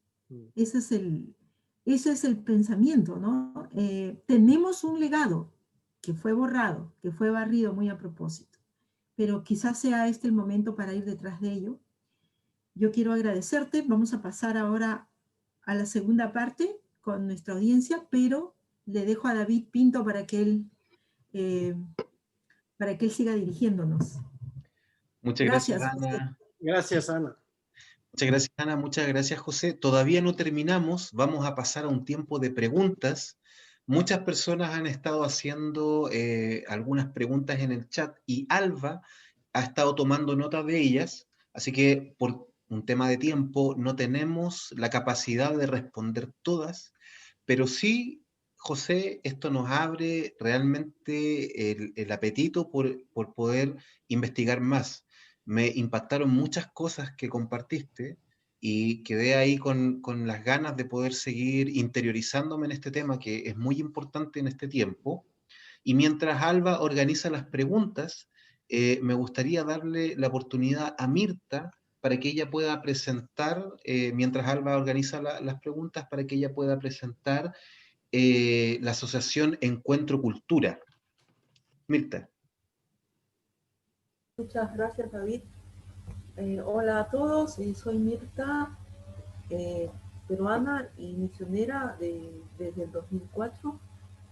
S2: Ese es el pensamiento, ¿no? Tenemos un legado que fue borrado, que fue barrido muy a propósito, pero quizás sea este el momento para ir detrás de ello. Yo quiero agradecerte. Vamos a pasar ahora a la segunda parte con nuestra audiencia, pero le dejo a David Pinto para que él siga dirigiéndonos.
S1: Muchas gracias,
S2: José.
S1: Ana.
S4: Gracias, Ana.
S1: Muchas gracias, Ana. Muchas gracias, José. Todavía no terminamos. Vamos a pasar a un tiempo de preguntas. Muchas personas han estado haciendo algunas preguntas en el chat y Alba ha estado tomando nota de ellas. Así que por un tema de tiempo no tenemos la capacidad de responder todas, pero sí, José, esto nos abre realmente el apetito por poder investigar más. Me impactaron muchas cosas que compartiste y quedé ahí con las ganas de poder seguir interiorizándome en este tema que es muy importante en este tiempo. Y mientras Alba organiza las preguntas, me gustaría darle la oportunidad a Mirta para que ella pueda presentar, mientras Alba organiza las preguntas, para que ella pueda presentar la asociación Encuentro Cultura. Mirta.
S6: Muchas gracias, David. Hola a todos, soy Mirta, peruana y misionera desde el 2004,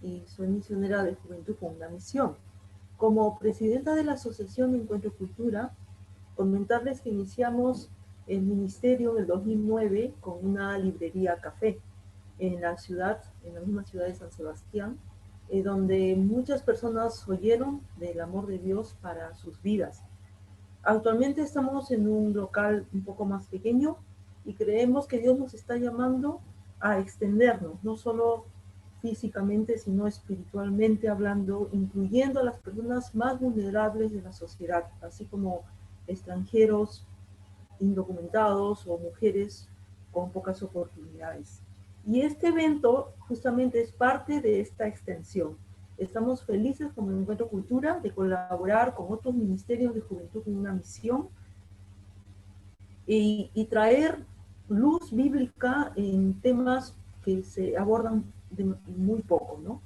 S6: y soy misionera de Juventud con una Misión. Como presidenta de la Asociación Encuentro Cultura, comentarles que iniciamos el ministerio en el 2009 con una librería café en la misma ciudad de San Sebastián, donde muchas personas oyeron del amor de Dios para sus vidas. Actualmente estamos en un local un poco más pequeño y creemos que Dios nos está llamando a extendernos, no solo físicamente, sino espiritualmente hablando, incluyendo a las personas más vulnerables de la sociedad, así como extranjeros, indocumentados o mujeres con pocas oportunidades. Y este evento justamente es parte de esta extensión. Estamos felices como Encuentro Cultura de colaborar con otros ministerios de juventud con una misión y traer luz bíblica en temas que se abordan muy poco, ¿no?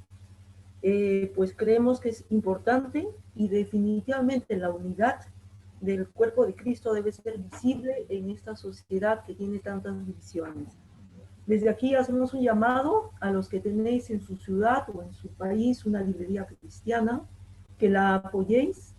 S6: Pues creemos que es importante y definitivamente la unidad del cuerpo de Cristo debe ser visible en esta sociedad que tiene tantas divisiones. Desde aquí hacemos un llamado a los que tenéis en su ciudad o en su país una librería cristiana, que la apoyéis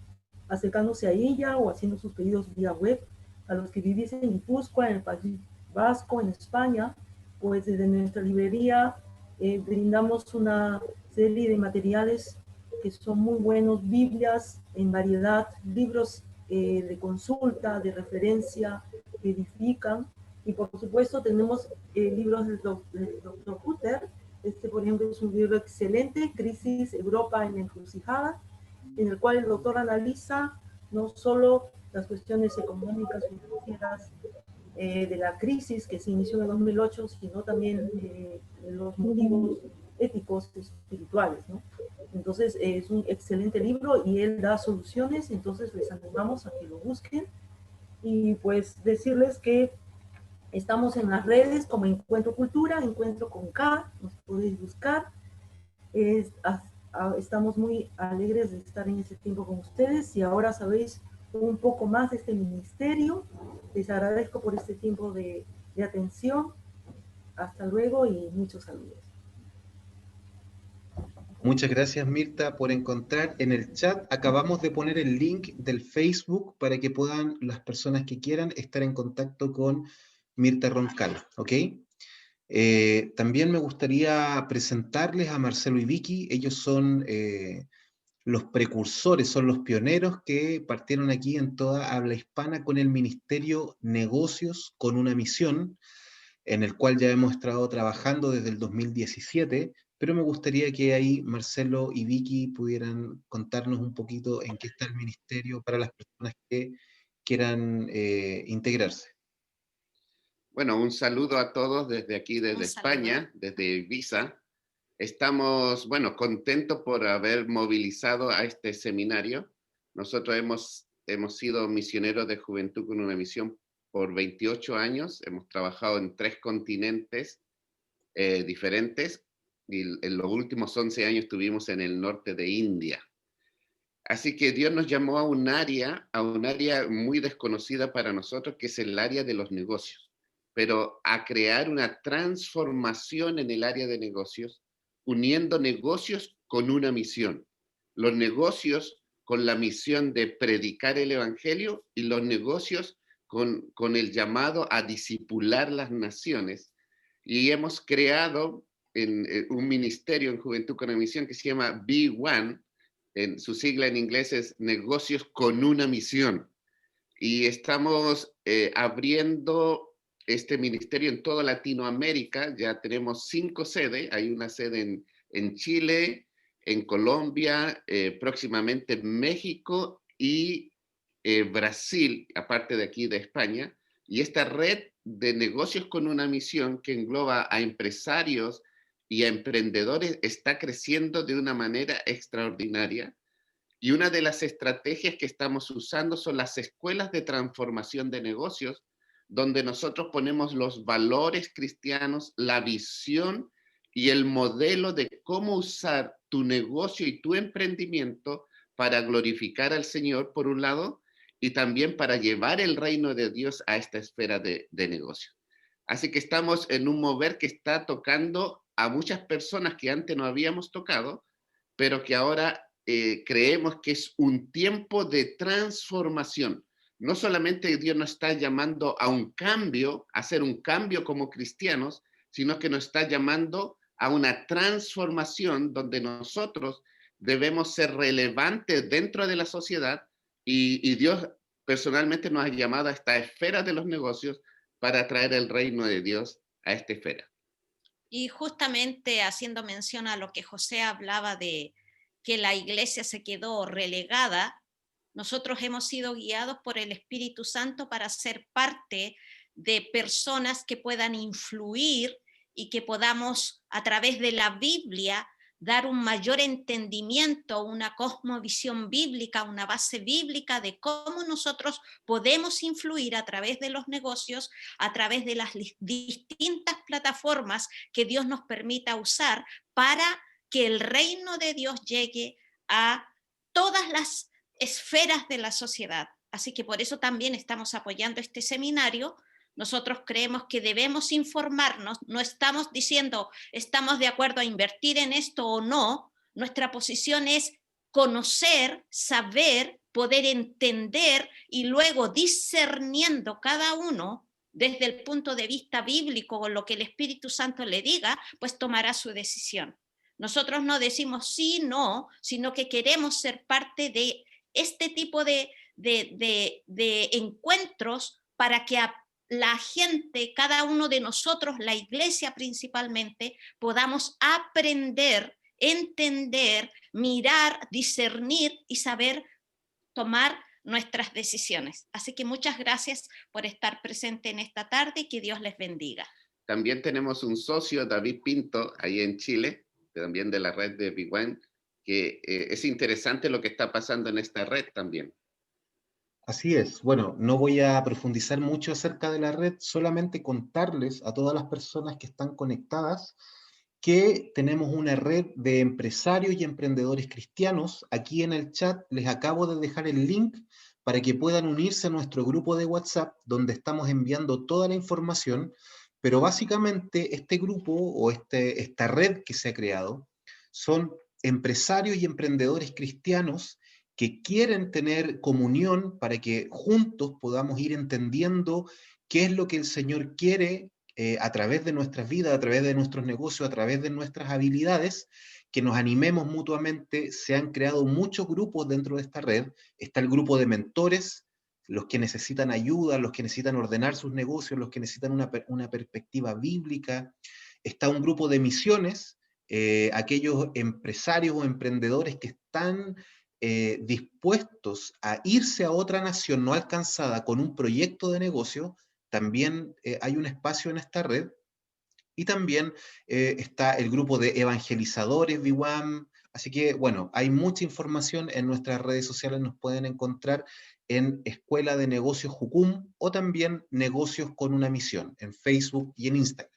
S6: acercándose a ella o haciendo sus pedidos vía web. A los que vivís en Guipúzcoa, en el País Vasco, en España, pues desde nuestra librería brindamos una serie de materiales que son muy buenos, Biblias en variedad, libros de consulta, de referencia, que edifican, y por supuesto tenemos libros del Dr. Hutter. Por ejemplo, es un libro excelente, Crisis, Europa en la encrucijada, en el cual el doctor analiza no solo las cuestiones económicas y financieras de la crisis que se inició en el 2008, sino también los motivos éticos, espirituales, ¿no? Entonces es un excelente libro y él da soluciones, entonces les animamos a que lo busquen. Y pues decirles que estamos en las redes como Encuentro Cultura, Encuentro con K, nos podéis buscar. Estamos muy alegres de estar en este tiempo con ustedes y ahora sabéis un poco más de este ministerio. Les agradezco por este tiempo de atención. Hasta luego y muchos saludos.
S1: Muchas gracias, Mirta, por encontrar en el chat. Acabamos de poner el link del Facebook para que puedan las personas que quieran estar en contacto con Mirta Roncal, ¿ok? También me gustaría presentarles a Marcelo y Vicky. Ellos son los precursores, son los pioneros que partieron aquí en toda habla hispana con el Ministerio Negocios con una Misión, en el cual ya hemos estado trabajando desde el 2017, pero me gustaría que ahí Marcelo y Vicky pudieran contarnos un poquito en qué está el ministerio para las personas que quieran integrarse.
S3: Bueno, un saludo a todos desde aquí, desde España, desde Ibiza. Estamos, bueno, contentos por haber movilizado a este seminario. Nosotros hemos sido misioneros de Juventud con una Misión por 28 años. Hemos trabajado en 3 continentes diferentes y en los últimos 11 años estuvimos en el norte de India. Así que Dios nos llamó a un área muy desconocida para nosotros, que es el área de los negocios, pero a crear una transformación en el área de negocios, uniendo negocios con una misión. Los negocios con la misión de predicar el evangelio y los negocios con el llamado a discipular las naciones. Y hemos creado un ministerio en Juventud con una Misión que se llama B1, su sigla en inglés es Negocios con una Misión. Y estamos abriendo este ministerio en toda Latinoamérica. Ya tenemos 5 sedes. Hay una sede en Chile, en Colombia, próximamente en México y Brasil, aparte de aquí de España. Y esta red de negocios con una misión que engloba a empresarios y a emprendedores está creciendo de una manera extraordinaria. Y una de las estrategias que estamos usando son las escuelas de transformación de negocios, donde nosotros ponemos los valores cristianos, la visión y el modelo de cómo usar tu negocio y tu emprendimiento para glorificar al Señor, por un lado, y también para llevar el reino de Dios a esta esfera de negocio. Así que estamos en un mover que está tocando a muchas personas que antes no habíamos tocado, pero que ahora creemos que es un tiempo de transformación. No solamente Dios nos está llamando a un cambio, a hacer un cambio como cristianos, sino que nos está llamando a una transformación donde nosotros debemos ser relevantes dentro de la sociedad y Dios personalmente nos ha llamado a esta esfera de los negocios para traer el reino de Dios a esta esfera.
S7: Y justamente haciendo mención a lo que José hablaba de que la iglesia se quedó relegada, nosotros hemos sido guiados por el Espíritu Santo para ser parte de personas que puedan influir y que podamos, a través de la Biblia, dar un mayor entendimiento, una cosmovisión bíblica, una base bíblica de cómo nosotros podemos influir a través de los negocios, a través de las distintas plataformas que Dios nos permita usar para que el reino de Dios llegue a todas las esferas de la sociedad, Así que por eso también estamos apoyando este seminario. Nosotros creemos que debemos informarnos, no estamos diciendo estamos de acuerdo a invertir en esto o no. Nuestra posición es conocer, saber, poder entender y luego discerniendo cada uno desde el punto de vista bíblico o lo que el Espíritu Santo le diga, pues tomará su decisión. Nosotros no decimos sí, no, sino que queremos ser parte de este tipo de encuentros para que la gente, cada uno de nosotros, la iglesia principalmente, podamos aprender, entender, mirar, discernir y saber tomar nuestras decisiones. Así que muchas gracias por estar presente en esta tarde y que Dios les bendiga.
S3: También tenemos un socio, David Pinto, ahí en Chile, también de la red de BeOne, que es interesante lo que está pasando en esta red también.
S1: Así es. Bueno, no voy a profundizar mucho acerca de la red, solamente contarles a todas las personas que están conectadas que tenemos una red de empresarios y emprendedores cristianos. Aquí en el chat les acabo de dejar el link para que puedan unirse a nuestro grupo de WhatsApp, donde estamos enviando toda la información, pero básicamente este grupo o esta red que se ha creado son empresarios y emprendedores cristianos que quieren tener comunión para que juntos podamos ir entendiendo qué es lo que el Señor quiere a través de nuestras vidas, a través de nuestros negocios, a través de nuestras habilidades, que nos animemos mutuamente. Se han creado muchos grupos dentro de esta red. Está el grupo de mentores, los que necesitan ayuda, los que necesitan ordenar sus negocios, los que necesitan una perspectiva bíblica. Está un grupo de misiones, aquellos empresarios o emprendedores que están dispuestos a irse a otra nación no alcanzada con un proyecto de negocio. También hay un espacio en esta red. Y también está el grupo de evangelizadores BeOne. Así que, bueno, hay mucha información en nuestras redes sociales. Nos pueden encontrar en Escuela de Negocios Jucum o también Negocios con una Misión en Facebook y en Instagram.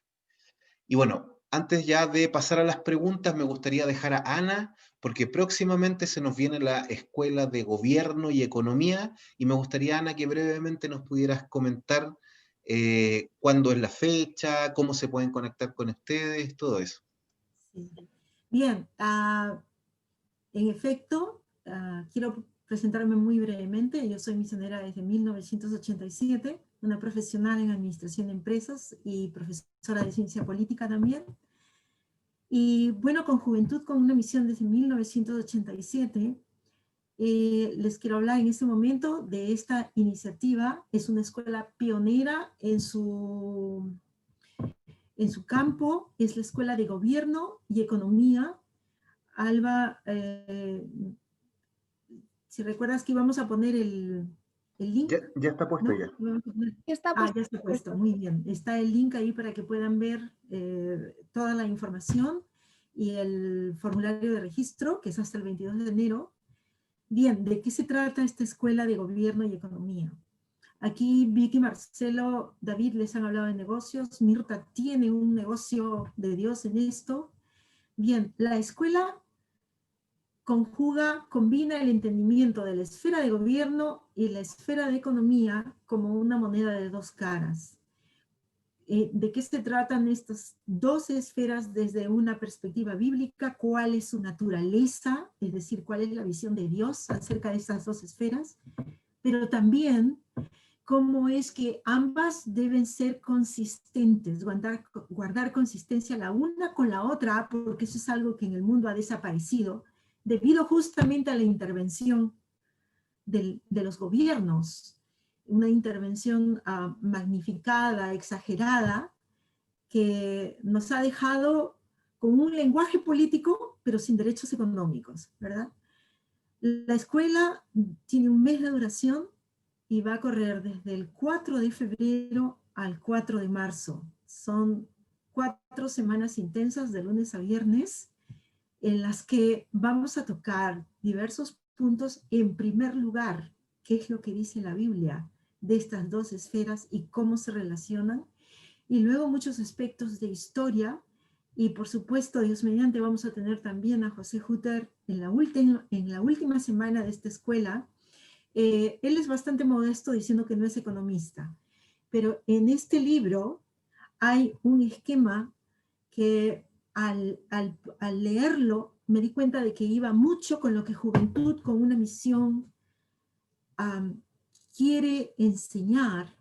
S1: Y bueno, antes ya de pasar a las preguntas, me gustaría dejar a Ana, porque próximamente se nos viene la Escuela de Gobierno y Economía, y me gustaría, Ana, que brevemente nos pudieras comentar cuándo es la fecha, cómo se pueden conectar con ustedes, todo eso.
S2: Sí. Bien, en efecto, quiero presentarme muy brevemente. Yo soy misionera desde 1987, una profesional en administración de empresas y profesora de ciencia política también. Y bueno, con Juventud con una Misión desde 1987, les quiero hablar en este momento de esta iniciativa. Es una escuela pionera en su campo, es la Escuela de Gobierno y Economía. Alba, si recuerdas que íbamos a poner el link.
S1: Ya está puesto, ¿no?
S2: Ya está puesto. Ya está puesto, muy bien. Está el link ahí para que puedan ver toda la información y el formulario de registro, que es hasta el 22 de enero. Bien, ¿de qué se trata esta Escuela de Gobierno y Economía? Aquí Vicky, Marcelo, David les han hablado de negocios. Mirta tiene un negocio de Dios en esto. Bien, la escuela combina el entendimiento de la esfera de gobierno y la esfera de economía como una moneda de dos caras. ¿De qué se tratan estas dos esferas desde una perspectiva bíblica? ¿Cuál es su naturaleza? Es decir, ¿cuál es la visión de Dios acerca de estas dos esferas? Pero también, ¿cómo es que ambas deben ser consistentes, guardar consistencia la una con la otra? Porque eso es algo que en el mundo ha desaparecido, debido justamente a la intervención de los gobiernos, una intervención magnificada, exagerada, que nos ha dejado con un lenguaje político, pero sin derechos económicos, ¿verdad? La escuela tiene un mes de duración y va a correr desde el 4 de febrero al 4 de marzo. Son 4 semanas intensas de lunes a viernes, en las que vamos a tocar diversos puntos. En primer lugar, qué es lo que dice la Biblia de estas dos esferas y cómo se relacionan, y luego muchos aspectos de historia, y por supuesto, Dios mediante, vamos a tener también a José Hutter en la última semana de esta escuela, Él es bastante modesto diciendo que no es economista, pero en este libro hay un esquema que al leerlo me di cuenta de que iba mucho con lo que Juventud con una misión quiere enseñar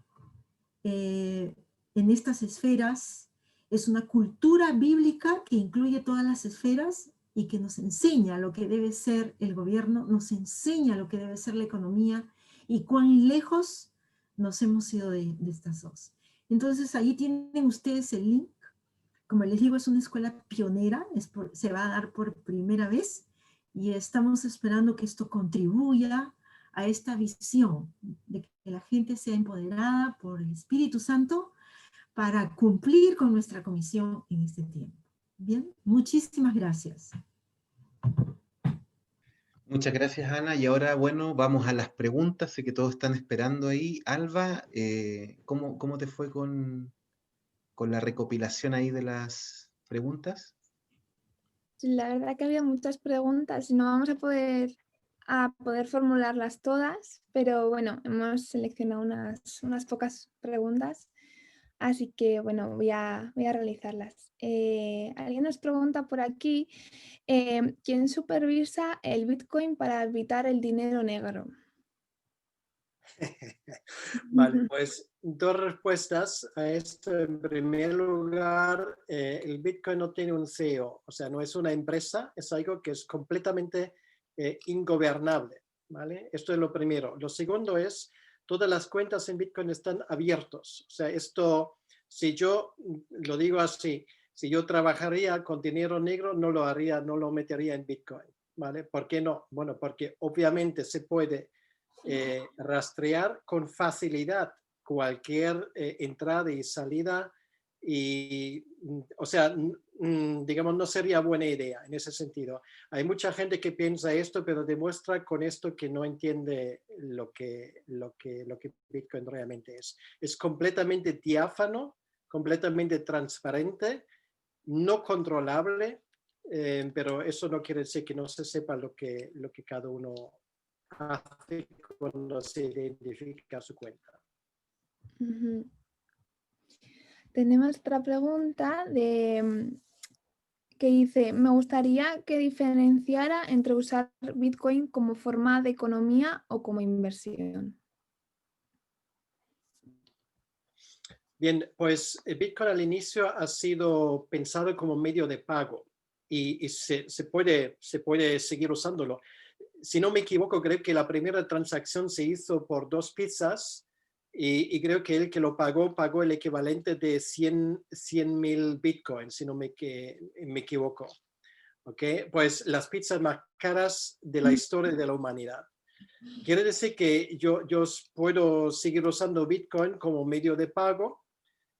S2: en estas esferas. Es una cultura bíblica que incluye todas las esferas y que nos enseña lo que debe ser el gobierno, nos enseña lo que debe ser la economía y cuán lejos nos hemos ido de estas dos. Entonces ahí tienen ustedes el link. Como les digo, es una escuela pionera, se va a dar por primera vez y estamos esperando que esto contribuya a esta visión de que la gente sea empoderada por el Espíritu Santo para cumplir con nuestra comisión en este tiempo. Bien, muchísimas gracias.
S1: Muchas gracias, Ana. Y ahora, bueno, vamos a las preguntas. Sé que todos están esperando ahí. Alba, ¿cómo te fue con la recopilación ahí de las preguntas?
S8: La verdad que había muchas preguntas y no vamos a poder formularlas todas, pero bueno, hemos seleccionado unas pocas preguntas, así que bueno, voy a realizarlas. Alguien nos pregunta por aquí, ¿quién supervisa el Bitcoin para evitar el dinero negro?
S4: Vale, pues 2 respuestas a esto. En primer lugar, el Bitcoin no tiene un CEO, o sea, no es una empresa, es algo que es completamente ingobernable, ¿vale? Esto es lo primero. Lo segundo es, todas las cuentas en Bitcoin están abiertos, o sea, esto, si yo, lo digo así, si yo trabajaría con dinero negro, no lo haría, no lo metería en Bitcoin, ¿vale? ¿Por qué no? Bueno, porque obviamente se puede rastrear con facilidad cualquier entrada y salida y, o sea, digamos, no sería buena idea en ese sentido. Hay mucha gente que piensa esto, pero demuestra con esto que no entiende lo que Bitcoin realmente es. Es completamente diáfano, completamente transparente, no controlable, pero eso no quiere decir que no se sepa lo que cada uno hace cuando se identifica su cuenta.
S8: Uh-huh. Tenemos otra pregunta que dice, me gustaría que diferenciara entre usar Bitcoin como forma de economía o como inversión.
S4: Bien, pues Bitcoin al inicio ha sido pensado como medio de pago y se puede seguir usándolo. Si no me equivoco, creo que la primera transacción se hizo por 2 pizzas y creo que el que lo pagó el equivalente de 100,000 bitcoins, si no me equivoco. ¿Okay? Pues las pizzas más caras de la historia de la humanidad. Quiere decir que yo puedo seguir usando Bitcoin como medio de pago.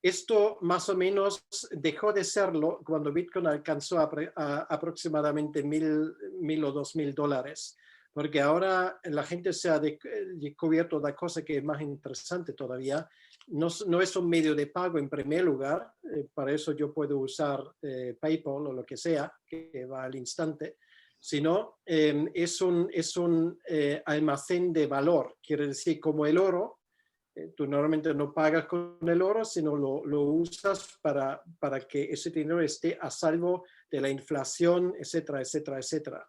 S4: Esto más o menos dejó de serlo cuando Bitcoin alcanzó aproximadamente $1,000 o $2,000. Porque ahora la gente se ha descubierto una cosa que es más interesante todavía. No es un medio de pago en primer lugar, para eso yo puedo usar PayPal o lo que sea, que va al instante, sino es un almacén de valor. Quiere decir, como el oro, tú normalmente no pagas con el oro, sino lo usas para que ese dinero esté a salvo de la inflación, etcétera, etcétera, etcétera.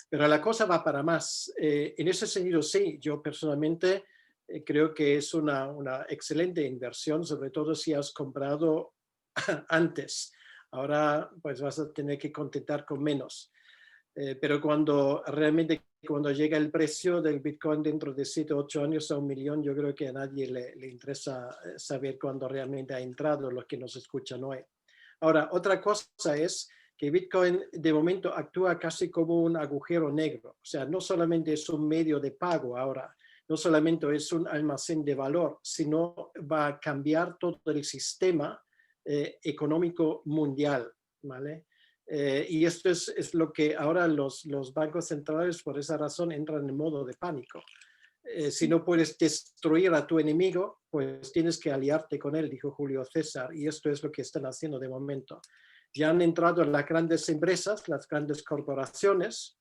S4: Pero la cosa va para más. En ese sentido, sí, yo personalmente creo que es una excelente inversión, sobre todo si has comprado antes. Ahora pues vas a tener que contentar con menos. Pero cuando llega el precio del Bitcoin dentro de 7 o 8 años a 1 millón, yo creo que a nadie le interesa saber cuándo realmente ha entrado, los que nos escuchan hoy. Ahora, otra cosa es que Bitcoin de momento actúa casi como un agujero negro. O sea, no solamente es un medio de pago ahora, no solamente es un almacén de valor, sino va a cambiar todo el sistema económico mundial, ¿vale? Y esto es lo que ahora los bancos centrales por esa razón entran en modo de pánico. Si no puedes destruir a tu enemigo, pues tienes que aliarte con él, dijo Julio César, y esto es lo que están haciendo de momento. Ya han entrado las grandes empresas, las grandes corporaciones,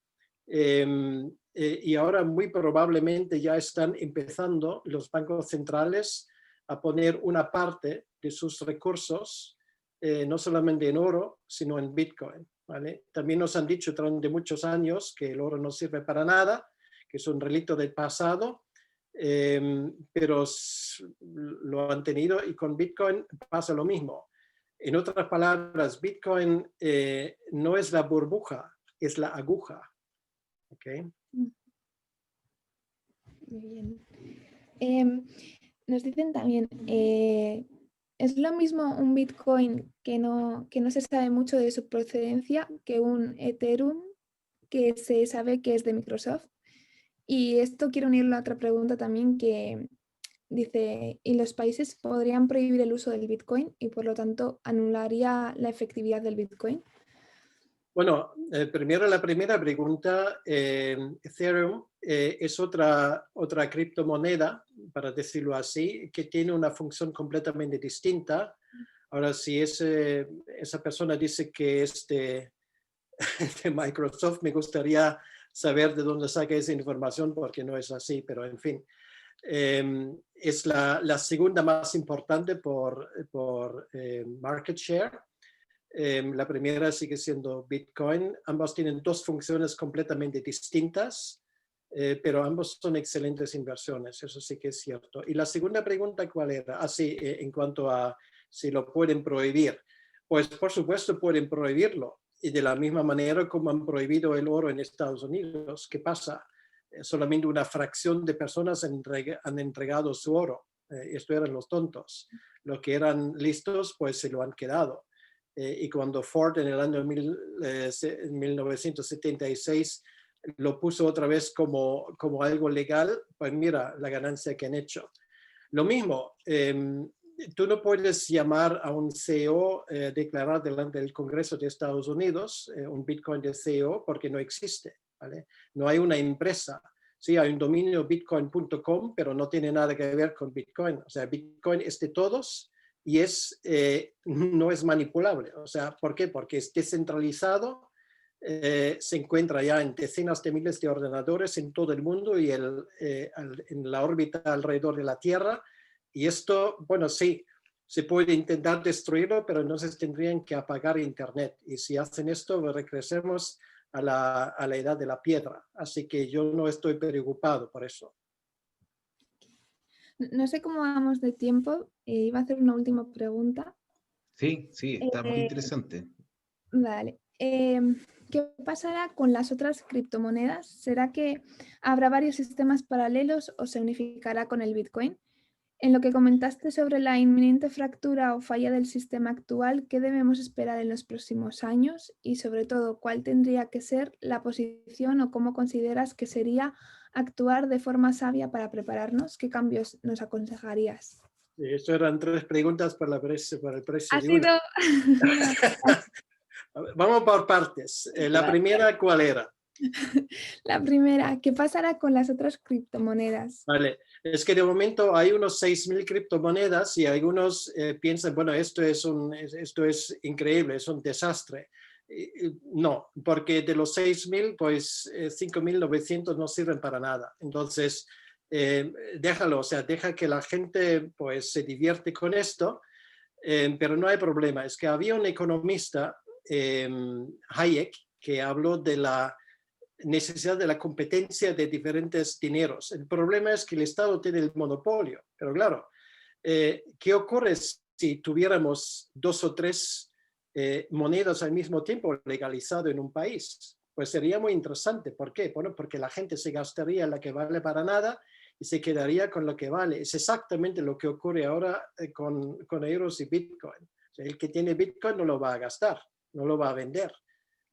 S4: y ahora muy probablemente ya están empezando los bancos centrales a poner una parte de sus recursos, no solamente en oro, sino en Bitcoin, ¿vale? También nos han dicho durante muchos años que el oro no sirve para nada, que es un relicto del pasado, pero lo han tenido, y con Bitcoin pasa lo mismo. En otras palabras, Bitcoin no es la burbuja, es la aguja. ¿Okay?
S8: Muy bien. Nos dicen también, ¿es lo mismo un Bitcoin que no se sabe mucho de su procedencia que un Ethereum que se sabe que es de Microsoft? Y esto quiero unirlo a otra pregunta también que dice, ¿y los países podrían prohibir el uso del Bitcoin y por lo tanto anularía la efectividad del Bitcoin?
S4: Bueno, primero la primera pregunta, Ethereum es otra criptomoneda, para decirlo así, que tiene una función completamente distinta. Ahora, si esa persona dice que es de Microsoft, me gustaría saber de dónde saca esa información, porque no es así, pero en fin. Es la segunda más importante por market share. La primera sigue siendo Bitcoin. Ambos tienen dos funciones completamente distintas, pero ambos son excelentes inversiones, eso sí que es cierto. Y la segunda pregunta, ¿cuál era? Así, en cuanto a si lo pueden prohibir. Pues por supuesto pueden prohibirlo. Y de la misma manera como han prohibido el oro en Estados Unidos, ¿qué pasa? Solamente una fracción de personas han entregado su oro. Esto eran los tontos. Los que eran listos, pues se lo han quedado. Y cuando Ford en el año 1976 lo puso otra vez como algo legal, pues mira la ganancia que han hecho. Lo mismo, tú no puedes llamar a un CEO, declarar delante del Congreso de Estados Unidos un Bitcoin de CEO porque no existe, ¿vale? No hay una empresa. Sí, hay un dominio bitcoin.com, pero no tiene nada que ver con Bitcoin. O sea, Bitcoin es de todos y no es manipulable. O sea, ¿por qué? Porque es descentralizado, se encuentra ya en decenas de miles de ordenadores en todo el mundo y en la órbita alrededor de la Tierra. Y esto, bueno, sí, se puede intentar destruirlo, pero entonces tendrían que apagar Internet. Y si hacen esto, regresemos a la edad de la piedra. Así que yo no estoy preocupado por eso.
S8: No sé cómo vamos de tiempo. Iba a hacer una última pregunta.
S1: Sí, está muy interesante.
S8: Vale. ¿Qué pasará con las otras criptomonedas? ¿Será que habrá varios sistemas paralelos o se unificará con el Bitcoin? En lo que comentaste sobre la inminente fractura o falla del sistema actual, ¿qué debemos esperar en los próximos años? Y sobre todo, ¿cuál tendría que ser la posición o cómo consideras que sería actuar de forma sabia para prepararnos? ¿Qué cambios nos aconsejarías?
S4: Esto eran 3 preguntas para el precio
S8: Ha
S4: de
S8: sido...
S4: una. Vamos por partes. La primera, ¿cuál era?
S8: La primera, ¿qué pasará con las otras criptomonedas?
S4: Vale, es que de momento hay unos 6.000 criptomonedas y algunos piensan, bueno, esto es increíble, es un desastre. No, porque de los 6.000, pues 5.900 no sirven para nada. Entonces, déjalo, o sea, deja que la gente pues se divierte con esto, pero no hay problema. Es que había un economista, Hayek, que habló de la necesidad de la competencia de diferentes dineros. El problema es que el Estado tiene el monopolio, pero claro, ¿qué ocurre si tuviéramos 2 o 3 monedas al mismo tiempo legalizado en un país? Pues sería muy interesante. ¿Por qué? Bueno, porque la gente se gastaría la que vale para nada y se quedaría con lo que vale. Es exactamente lo que ocurre ahora con euros y Bitcoin. O sea, el que tiene Bitcoin no lo va a gastar, no lo va a vender,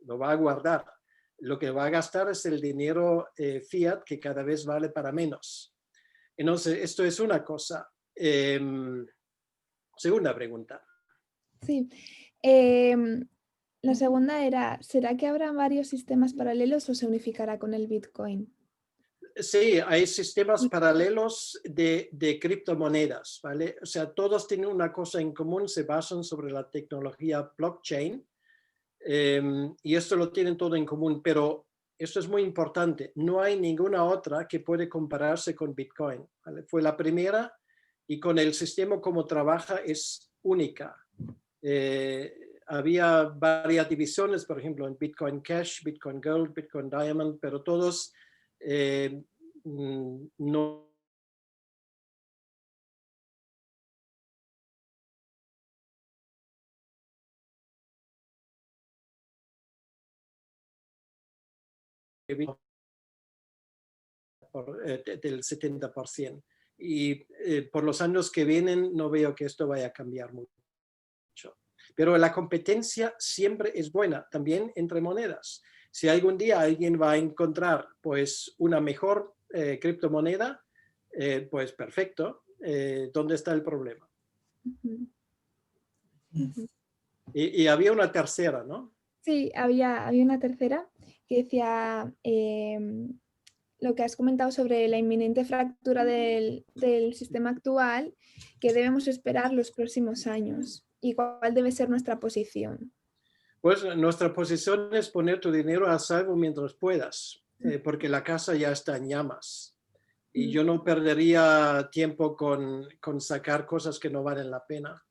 S4: lo va a guardar. Lo que va a gastar es el dinero fiat, que cada vez vale para menos. Entonces, esto es una cosa. Segunda pregunta.
S8: Sí. La segunda era, ¿será que habrá varios sistemas paralelos o se unificará con el Bitcoin?
S4: Sí, hay sistemas paralelos de criptomonedas, ¿vale? O sea, todos tienen una cosa en común, se basan sobre la tecnología blockchain. Y esto lo tienen todo en común, pero esto es muy importante, no hay ninguna otra que puede compararse con Bitcoin, ¿vale? Fue la primera y con el sistema como trabaja es única. Había varias divisiones, por ejemplo, en Bitcoin Cash, Bitcoin Gold, Bitcoin Diamond, pero todos no del 70%. Y por los años que vienen no veo que esto vaya a cambiar mucho. Pero la competencia siempre es buena, también entre monedas. Si algún día alguien va a encontrar pues, una mejor criptomoneda, pues perfecto. ¿Dónde está el problema? Y había una tercera, ¿no?
S8: Sí, había una tercera que decía lo que has comentado sobre la inminente fractura del sistema actual, que debemos esperar los próximos años y cuál debe ser nuestra posición.
S4: Pues nuestra posición es poner tu dinero a salvo mientras puedas, porque la casa ya está en llamas. Y yo no perdería tiempo con sacar cosas que no valen la pena.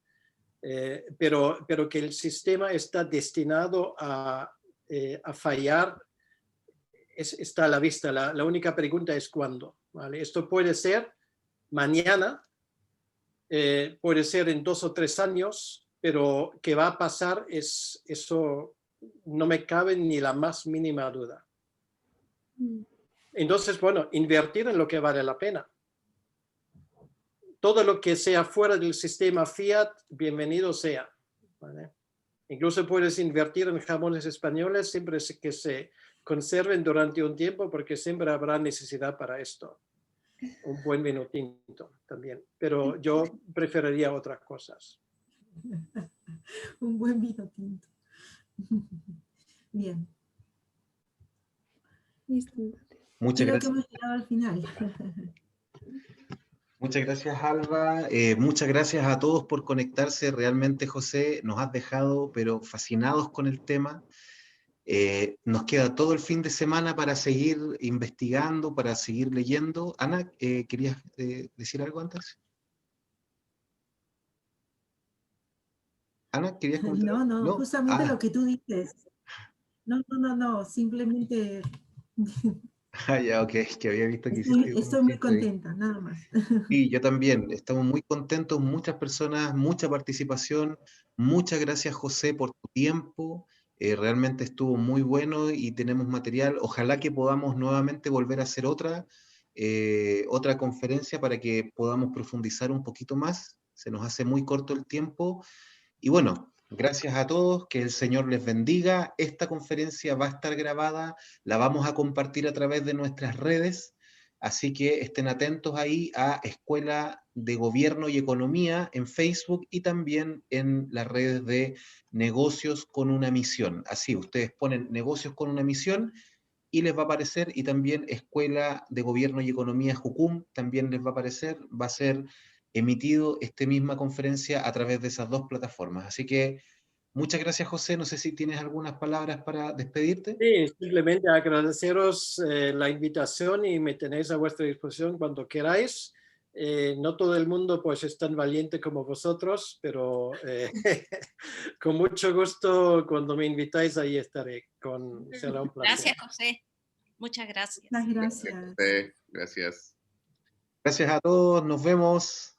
S4: Pero que el sistema está destinado a fallar está a la vista. La única pregunta es cuándo, ¿vale? Esto puede ser mañana, puede ser en 2 o 3 años, pero ¿qué va a pasar? Eso no me cabe ni la más mínima duda. Entonces, bueno, invertir en lo que vale la pena. Todo lo que sea fuera del sistema fiat, bienvenido sea, ¿vale? Incluso puedes invertir en jamones españoles siempre que se conserven durante un tiempo, porque siempre habrá necesidad para esto. Un buen vino tinto también, pero yo preferiría otras cosas.
S2: Un buen vino tinto. Bien.
S1: Muchas
S2: Creo
S1: gracias.
S2: que hemos llegado al final.
S1: Muchas gracias, Alba. Muchas gracias a todos por conectarse. Realmente, José, nos has dejado pero fascinados con el tema. Nos queda todo el fin de semana para seguir investigando, para seguir leyendo. Ana, ¿querías decir algo antes? Ana, ¿querías comentar?
S2: No, justamente lo que tú dices. No, simplemente
S1: Ya, ok, que había visto que hiciste
S2: estoy muy contenta, nada más.
S1: Sí, yo también. Estamos muy contentos, muchas personas, mucha participación. Muchas gracias, José, por tu tiempo. Realmente estuvo muy bueno y tenemos material. Ojalá que podamos nuevamente volver a hacer otra conferencia para que podamos profundizar un poquito más. Se nos hace muy corto el tiempo. Y bueno, gracias a todos, que el Señor les bendiga. Esta conferencia va a estar grabada, la vamos a compartir a través de nuestras redes. Así que estén atentos ahí a Escuela de Gobierno y Economía en Facebook y también en las redes de Negocios con una Misión. Así, ustedes ponen Negocios con una Misión y les va a aparecer, y también Escuela de Gobierno y Economía Jucum también les va a aparecer. Va a ser emitido esta misma conferencia a través de esas 2 plataformas. Así que muchas gracias, José. No sé si tienes algunas palabras para despedirte.
S4: Sí, simplemente agradeceros la invitación y me tenéis a vuestra disposición cuando queráis. No todo el mundo pues es tan valiente como vosotros, pero con mucho gusto cuando me invitáis ahí estaré. Será un placer.
S7: Gracias, José. Muchas gracias.
S2: Muchas gracias.
S3: Gracias.
S1: Gracias a todos. Nos vemos.